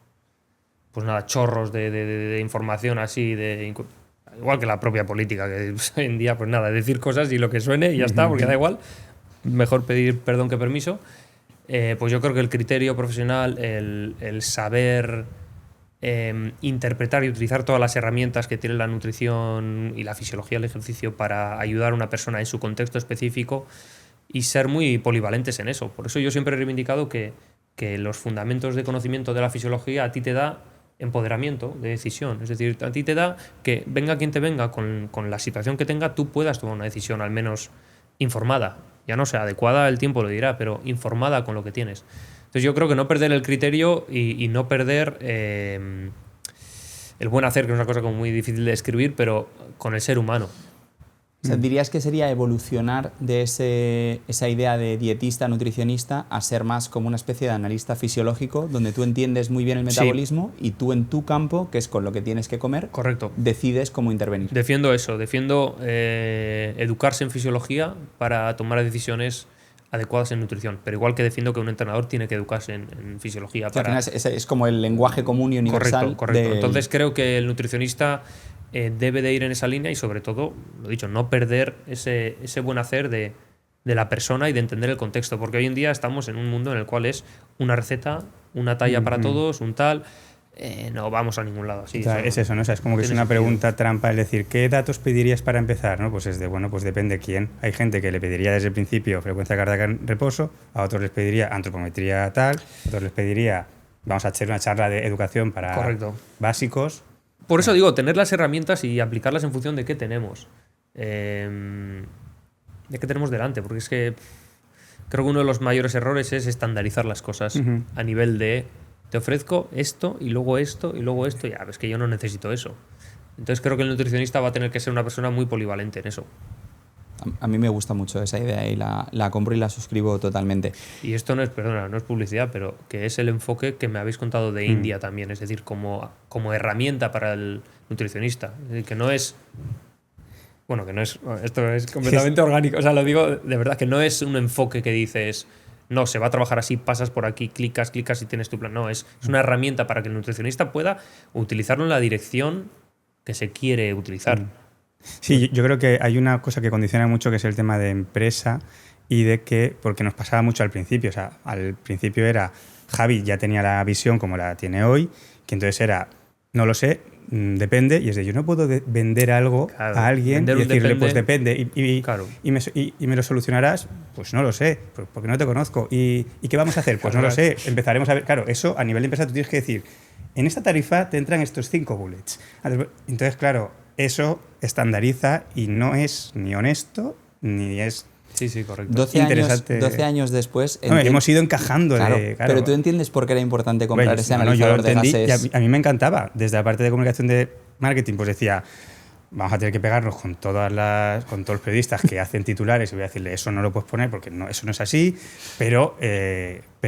pues nada, chorros de información así, igual que la propia política, que hoy en día, pues nada, decir cosas y lo que suene y ya está, porque da igual, mejor pedir perdón que permiso. Pues yo creo que el criterio profesional, el saber interpretar y utilizar todas las herramientas que tiene la nutrición y la fisiología del ejercicio para ayudar a una persona en su contexto específico y ser muy polivalentes en eso. Por eso yo siempre he reivindicado que los fundamentos de conocimiento de la fisiología a ti te da empoderamiento de decisión. Es decir, a ti te da que venga quien te venga con la situación que tenga, tú puedas tomar una decisión al menos informada. Ya no sea adecuada, el tiempo lo dirá, pero informada con lo que tienes. Entonces yo creo que no perder el criterio y no perder el buen hacer, que es una cosa como muy difícil de describir, pero con el ser humano. O sea, ¿dirías que sería evolucionar de esa idea de dietista, nutricionista, a ser más como una especie de analista fisiológico, donde tú entiendes muy bien el metabolismo y tú en tu campo, que es con lo que tienes que comer, correcto, decides cómo intervenir? Defiendo eso, defiendo educarse en fisiología para tomar decisiones adecuadas en nutrición, pero igual que defiendo que un entrenador tiene que educarse en fisiología. O sea, al final es como el lenguaje común y universal. Correcto. Entonces creo que el nutricionista debe de ir en esa línea y sobre todo, lo dicho, no perder ese buen hacer de la persona y de entender el contexto, porque hoy en día estamos en un mundo en el cual es una receta, una talla para todos, un tal... no vamos a ningún lado así. O sea, es eso, ¿no? O sea, es como que es una pregunta trampa, es decir, ¿qué datos pedirías para empezar? ¿No? Pues es pues depende quién. Hay gente que le pediría desde el principio frecuencia cardíaca en reposo, a otros les pediría antropometría tal, a otros les pediría, vamos a hacer una charla de educación para básicos. Por eso digo, tener las herramientas y aplicarlas en función de qué tenemos. De qué tenemos delante, porque es que creo que uno de los mayores errores es estandarizar las cosas a nivel de te ofrezco esto y luego esto y luego esto, ya ves que yo no necesito eso. Entonces creo que el nutricionista va a tener que ser una persona muy polivalente en eso. A mí me gusta mucho esa idea y la compro y la suscribo totalmente. Y esto no es, perdona, no es publicidad, pero que es el enfoque que me habéis contado de India también, es decir, como herramienta para el nutricionista. Es decir, que no es... Bueno, que no es... Esto es completamente orgánico, o sea, lo digo de verdad, que no es un enfoque que dices... No, se va a trabajar así, pasas por aquí, clicas y tienes tu plan. No, es una herramienta para que el nutricionista pueda utilizarlo en la dirección que se quiere utilizar. Sí, yo creo que hay una cosa que condiciona mucho, que es el tema de empresa y de que, porque nos pasaba mucho al principio, o sea, al principio era, Javi ya tenía la visión como la tiene hoy, que entonces era, no lo sé, depende, y es de, yo no puedo vender algo a alguien y decirle, pues depende, y me lo solucionarás, pues no lo sé, porque no te conozco. ¿Y qué vamos a hacer? Pues no lo sé, empezaremos a ver, claro, eso a nivel de empresa tú tienes que decir, en esta tarifa te entran estos 5 bullets. Entonces, claro, eso estandariza y no es ni honesto ni es Sí, correcto. 12 años después... hemos ido encajando. Claro, claro. Pero tú entiendes por qué era importante comprar ese yo analizador lo entendí de gases. y a mí me encantaba. Desde la parte de comunicación de marketing, pues decía, vamos a tener que pegarnos con todos los periodistas que hacen titulares y voy a decirle, eso no lo puedes poner porque no, eso no es así. Pero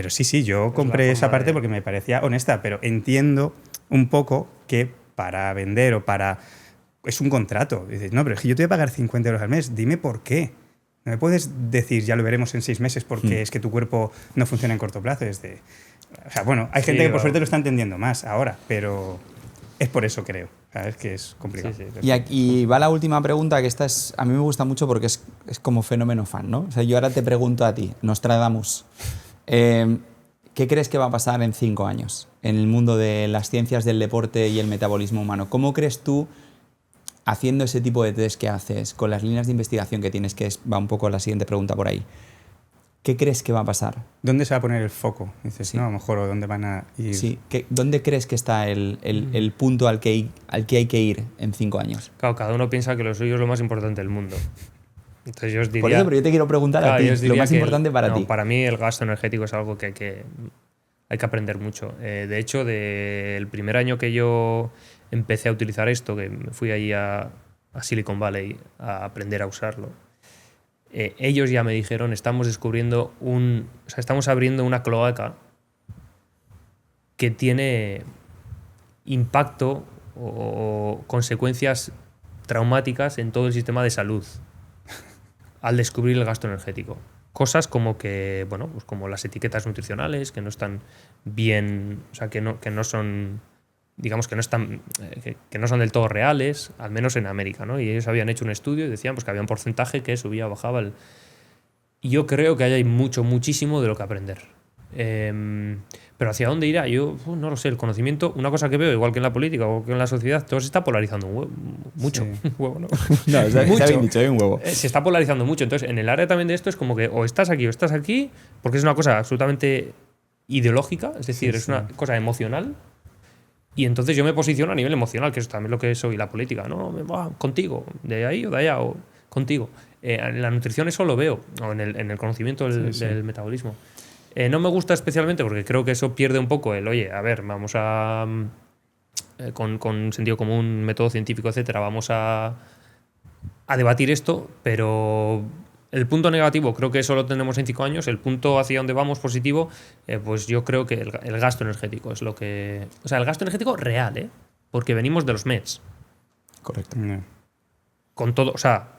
sí, yo compré esa parte porque me parecía honesta, pero entiendo un poco que para vender o para... Es un contrato. Dices, no, pero es que yo te voy a pagar 50 euros al mes, dime por qué. No me puedes decir, ya lo veremos en 6 meses porque es que tu cuerpo no funciona en corto plazo. O sea, bueno, hay gente que por suerte lo está entendiendo más ahora, pero es por eso creo. ¿Sabes? Que es complicado. Y aquí va la última pregunta, que esta es, a mí me gusta mucho porque es como fenómeno fan, ¿no? O sea, yo ahora te pregunto a ti, Nostradamus, ¿qué crees que va a pasar en 5 años en el mundo de las ciencias del deporte y el metabolismo humano? ¿Cómo crees tú, haciendo ese tipo de test que haces, con las líneas de investigación que tienes, va un poco la siguiente pregunta por ahí, ¿qué crees que va a pasar? ¿Dónde se va a poner el foco? Dices, sí. ¿no? A lo mejor, o dónde van a ir. Sí, ¿dónde crees que está el punto al que hay que ir en 5 años? Claro, cada uno piensa que lo suyo es lo más importante del mundo. Entonces yo os diría... Por eso, pero yo te quiero preguntar a ti, lo más importante para ti. Para mí el gasto energético es algo que hay que aprender mucho. De hecho, del primer año que yo empecé a utilizar esto, que me fui ahí a Silicon Valley a aprender a usarlo, ellos ya me dijeron, estamos abriendo una cloaca que tiene impacto o consecuencias traumáticas en todo el sistema de salud al descubrir el gasto energético. Cosas como que, bueno, pues como las etiquetas nutricionales, que no están bien, o sea, que no son, digamos que no están, que no son del todo reales, al menos en América, ¿no? Y ellos habían hecho un estudio y decían pues que había un porcentaje que subía o bajaba. Y yo creo que ahí hay muchísimo de lo que aprender. Pero ¿hacia dónde irá? Yo no lo sé. El conocimiento, una cosa que veo, igual que en la política o que en la sociedad, todo se está polarizando mucho. Sí. Un huevo, ¿no? No, se habéis dicho, hay un huevo. Se está polarizando mucho. Entonces, en el área también de esto es como que o estás aquí, porque es una cosa absolutamente ideológica, es decir, es una cosa emocional. Y entonces yo me posiciono a nivel emocional, que es también lo que soy la política. No, contigo, de ahí o de allá, o contigo. En la nutrición eso lo veo, o en el conocimiento del metabolismo. No me gusta especialmente porque creo que eso pierde un poco oye, a ver, vamos a... con sentido común, método científico, etcétera, vamos a debatir esto, pero el punto negativo creo que eso lo tenemos en 5 años, el punto hacia donde vamos positivo, pues yo creo que el gasto energético es lo que... O sea, el gasto energético real, porque venimos de los METs. Correcto. Con todo, o sea,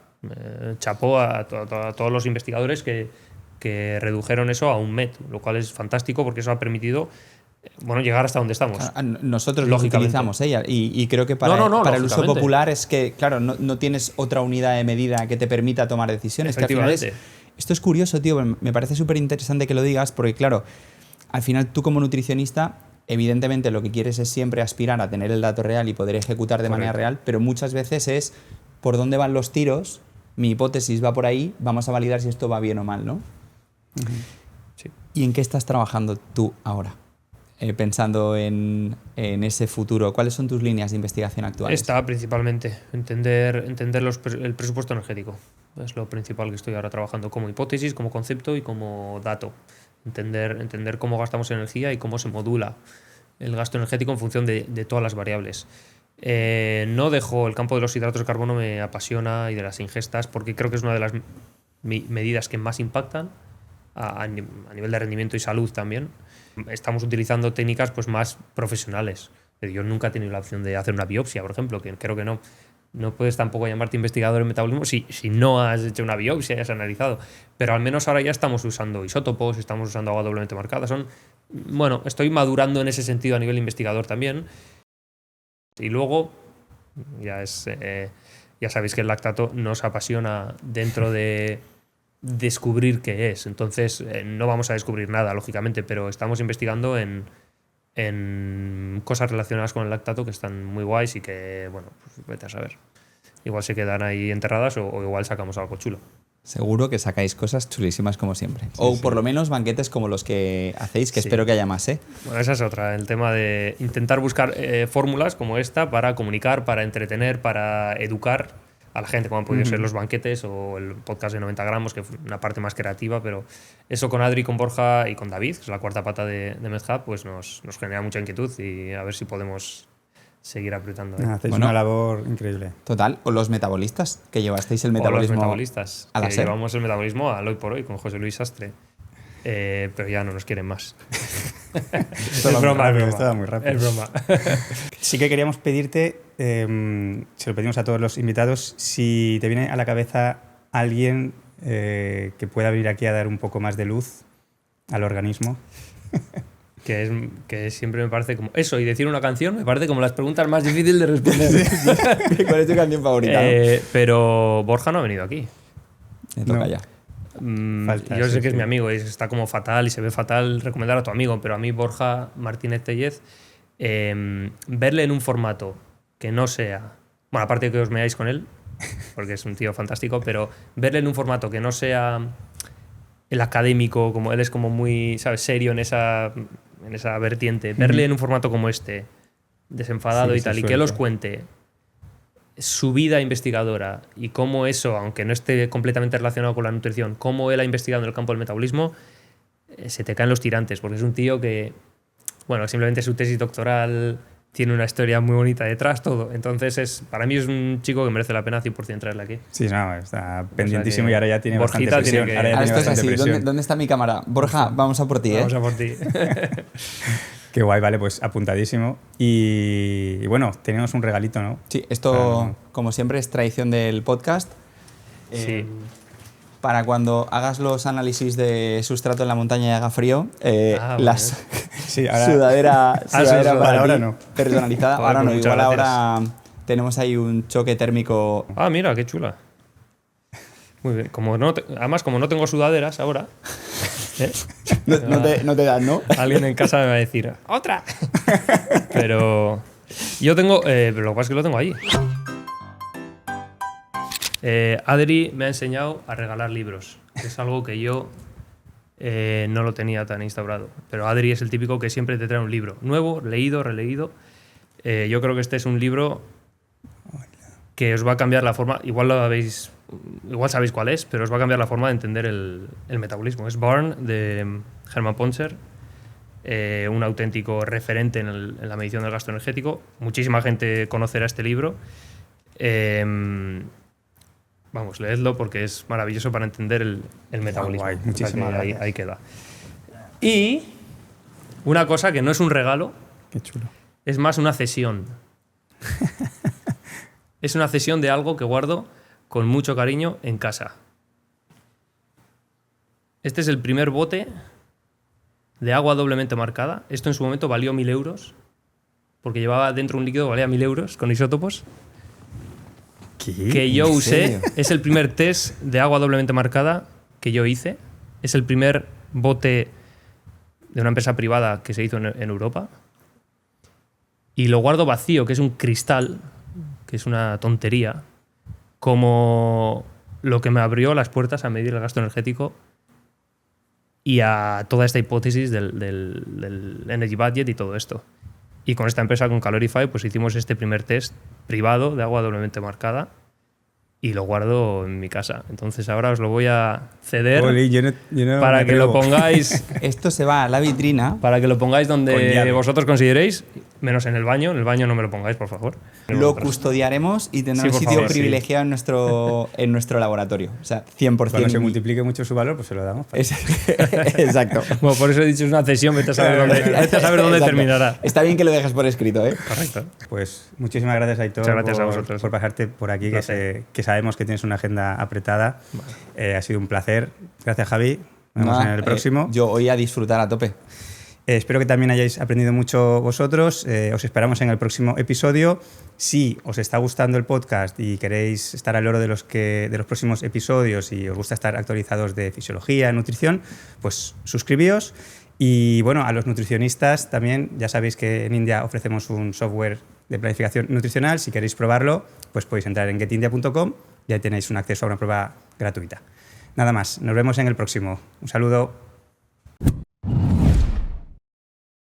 chapó a todos los investigadores que redujeron eso a un MET, lo cual es fantástico porque eso ha permitido llegar hasta donde estamos. Nosotros lo utilizamos y creo que para el uso popular es que, claro, no tienes otra unidad de medida que te permita tomar decisiones. Que al final esto es curioso, tío, me parece súper interesante que lo digas porque, claro, al final tú como nutricionista, evidentemente lo que quieres es siempre aspirar a tener el dato real y poder ejecutar de manera real, pero muchas veces es por dónde van los tiros, mi hipótesis va por ahí, vamos a validar si esto va bien o mal, ¿no? Sí. ¿Y en qué estás trabajando tú ahora? Pensando en ese futuro, ¿cuáles son tus líneas de investigación actuales? Está principalmente entender el presupuesto energético. Es lo principal que estoy ahora trabajando como hipótesis, como concepto y como dato. Entender cómo gastamos energía y cómo se modula el gasto energético en función de todas las variables. No dejo el campo de los hidratos de carbono, me apasiona, y de las ingestas, porque creo que es una de las medidas que más impactan a nivel de rendimiento y salud también. Estamos utilizando técnicas pues más profesionales. Yo nunca he tenido la opción de hacer una biopsia, por ejemplo, que creo que no puedes tampoco llamarte investigador en metabolismo si no has hecho una biopsia y has analizado. Pero al menos ahora ya estamos usando isótopos, estamos usando agua doblemente marcada. Estoy madurando en ese sentido a nivel investigador también. Y luego, ya sabéis que el lactato nos apasiona dentro de descubrir qué es. Entonces, no vamos a descubrir nada, lógicamente, pero estamos investigando en cosas relacionadas con el lactato que están muy guays y que, pues vete a saber. Igual se quedan ahí enterradas o igual sacamos algo chulo. Seguro que sacáis cosas chulísimas como siempre. Sí, o sí. por lo menos banquetes como los que hacéis, que Sí. espero que haya más, ¿eh? Bueno, esa es otra, el tema de intentar buscar fórmulas como esta para comunicar, para entretener, para educar a la gente, como han podido ser los banquetes o el podcast de 90 gramos, que fue una parte más creativa, pero eso con Adri, con Borja y con David, que es la cuarta pata de MedHub, pues nos genera mucha inquietud y a ver si podemos seguir apretando ahí. Hacéis Bueno. una labor increíble. Total. O los metabolistas, que llevasteis el O los metabolismo metabolistas, a la que SER. llevamos el metabolismo al hoy por hoy con José Luis Sastre. Pero ya no nos quieren más. Esto va muy rápido, esto va muy rápido. Es broma. Sí que queríamos pedirte, se lo pedimos a todos los invitados, si te viene a la cabeza alguien que pueda venir aquí a dar un poco más de luz al organismo. que siempre me parece como eso, y decir una canción me parece como las preguntas más difíciles de responder. ¿Cuál es tu canción favorita? Pero Borja no ha venido aquí. Me toca no. ya. Falta, Yo sí, sé que es sí. mi amigo y está como fatal y se ve fatal recomendar a tu amigo, pero a mí Borja Martínez Tellez, verle en un formato que no sea, bueno, aparte de que os meáis con él, porque es un tío fantástico, pero verle en un formato que no sea el académico, como él es como muy, ¿sabes?, serio en esa vertiente, verle en un formato como este, desenfadado Sí, y tal, se y que él os suelta. cuente su vida investigadora y cómo eso, aunque no esté completamente relacionado con la nutrición, cómo él ha investigado en el campo del metabolismo, se te caen los tirantes, porque es un tío que, bueno, simplemente su tesis doctoral tiene una historia muy bonita detrás, todo. Entonces, para mí es un chico que merece la pena 100% traerle aquí. Sí, no, está pendientísimo que y ahora ya tiene Borjita bastante presión. tiene que- Ahora ya Ahora tiene esto es bastante así. presión. ¿Dónde está mi cámara? Borja, vamos a por ti, ¿eh? Vamos a por ti. Qué guay, vale, pues apuntadísimo. Y bueno, tenemos un regalito, ¿no? Sí, esto, como siempre, es tradición del podcast. Sí. Para cuando hagas los análisis de sustrato en la montaña y haga frío, las Sí, ahora sudadera sí, para ahora ti, no. personalizada. Joder, Ahora pues no, muchas igual gracias. ahora tenemos ahí un choque térmico. Ah, mira, qué chula. Muy bien. Además, como no tengo sudaderas ahora, ¿eh? No te dan, ¿no? Alguien en casa me va a decir ¡otra! Pero yo tengo, pero lo que pasa es que lo tengo allí. Adri me ha enseñado a regalar libros, que es algo que yo no lo tenía tan instaurado. Pero Adri es el típico que siempre te trae un libro nuevo, leído, releído. Yo creo que este es un libro que os va a cambiar la forma, igual sabéis cuál es, pero os va a cambiar la forma de entender el metabolismo. Es Burn, de Hermann Poncher, un auténtico referente en la medición del gasto energético. Muchísima gente conocerá este libro. Vamos, leedlo porque es maravilloso para entender el metabolismo. guay, O sea muchísimas que gracias. ahí queda. Y una cosa que no es un regalo, Qué chulo. es más una cesión. Es una cesión de algo que guardo con mucho cariño en casa. Este es el primer bote de agua doblemente marcada. Esto en su momento valió 1.000 euros, porque llevaba dentro un líquido que valía 1.000 euros con isótopos, que yo ¿En usé. serio? Es el primer test de agua doblemente marcada que yo hice. Es el primer bote de una empresa privada que se hizo en Europa. Y lo guardo vacío, que es un cristal, que es una tontería, como lo que me abrió las puertas a medir el gasto energético y a toda esta hipótesis del energy budget y todo esto. Y con esta empresa, con Calorify, pues hicimos este primer test privado de agua doblemente marcada y lo guardo en mi casa. Entonces ahora os lo voy a ceder Oli, yo no para me que lo atrevo. pongáis Esto se va a la vitrina. donde Con llave. vosotros consideréis, menos en el baño. En el baño no me lo pongáis, por favor. Lo custodiaremos y tendrá Sí, un por sitio favor, sí. privilegiado en nuestro laboratorio. O sea, 100%. Cuando se multiplique mucho su valor, pues se lo damos. Exacto. Bueno, por eso he dicho es una cesión, vete a saber dónde, Exacto. terminará. Está bien que lo dejes por escrito, ¿eh? Correcto. Pues muchísimas gracias, Aitor, Muchas gracias a vosotros. por pasarte por aquí, Placer. que sabemos que tienes una agenda apretada. Ha sido un placer. Gracias, Javi. Nos vemos Nada, en el próximo. yo voy a disfrutar a tope. Espero que también hayáis aprendido mucho vosotros. Os esperamos en el próximo episodio. Si os está gustando el podcast y queréis estar al loro de los próximos episodios y os gusta estar actualizados de fisiología, nutrición, pues suscribíos. Y bueno, a los nutricionistas también, ya sabéis que en India ofrecemos un software de planificación nutricional. Si queréis probarlo, pues podéis entrar en getindia.com y ahí tenéis un acceso a una prueba gratuita. Nada más, nos vemos en el próximo. Un saludo.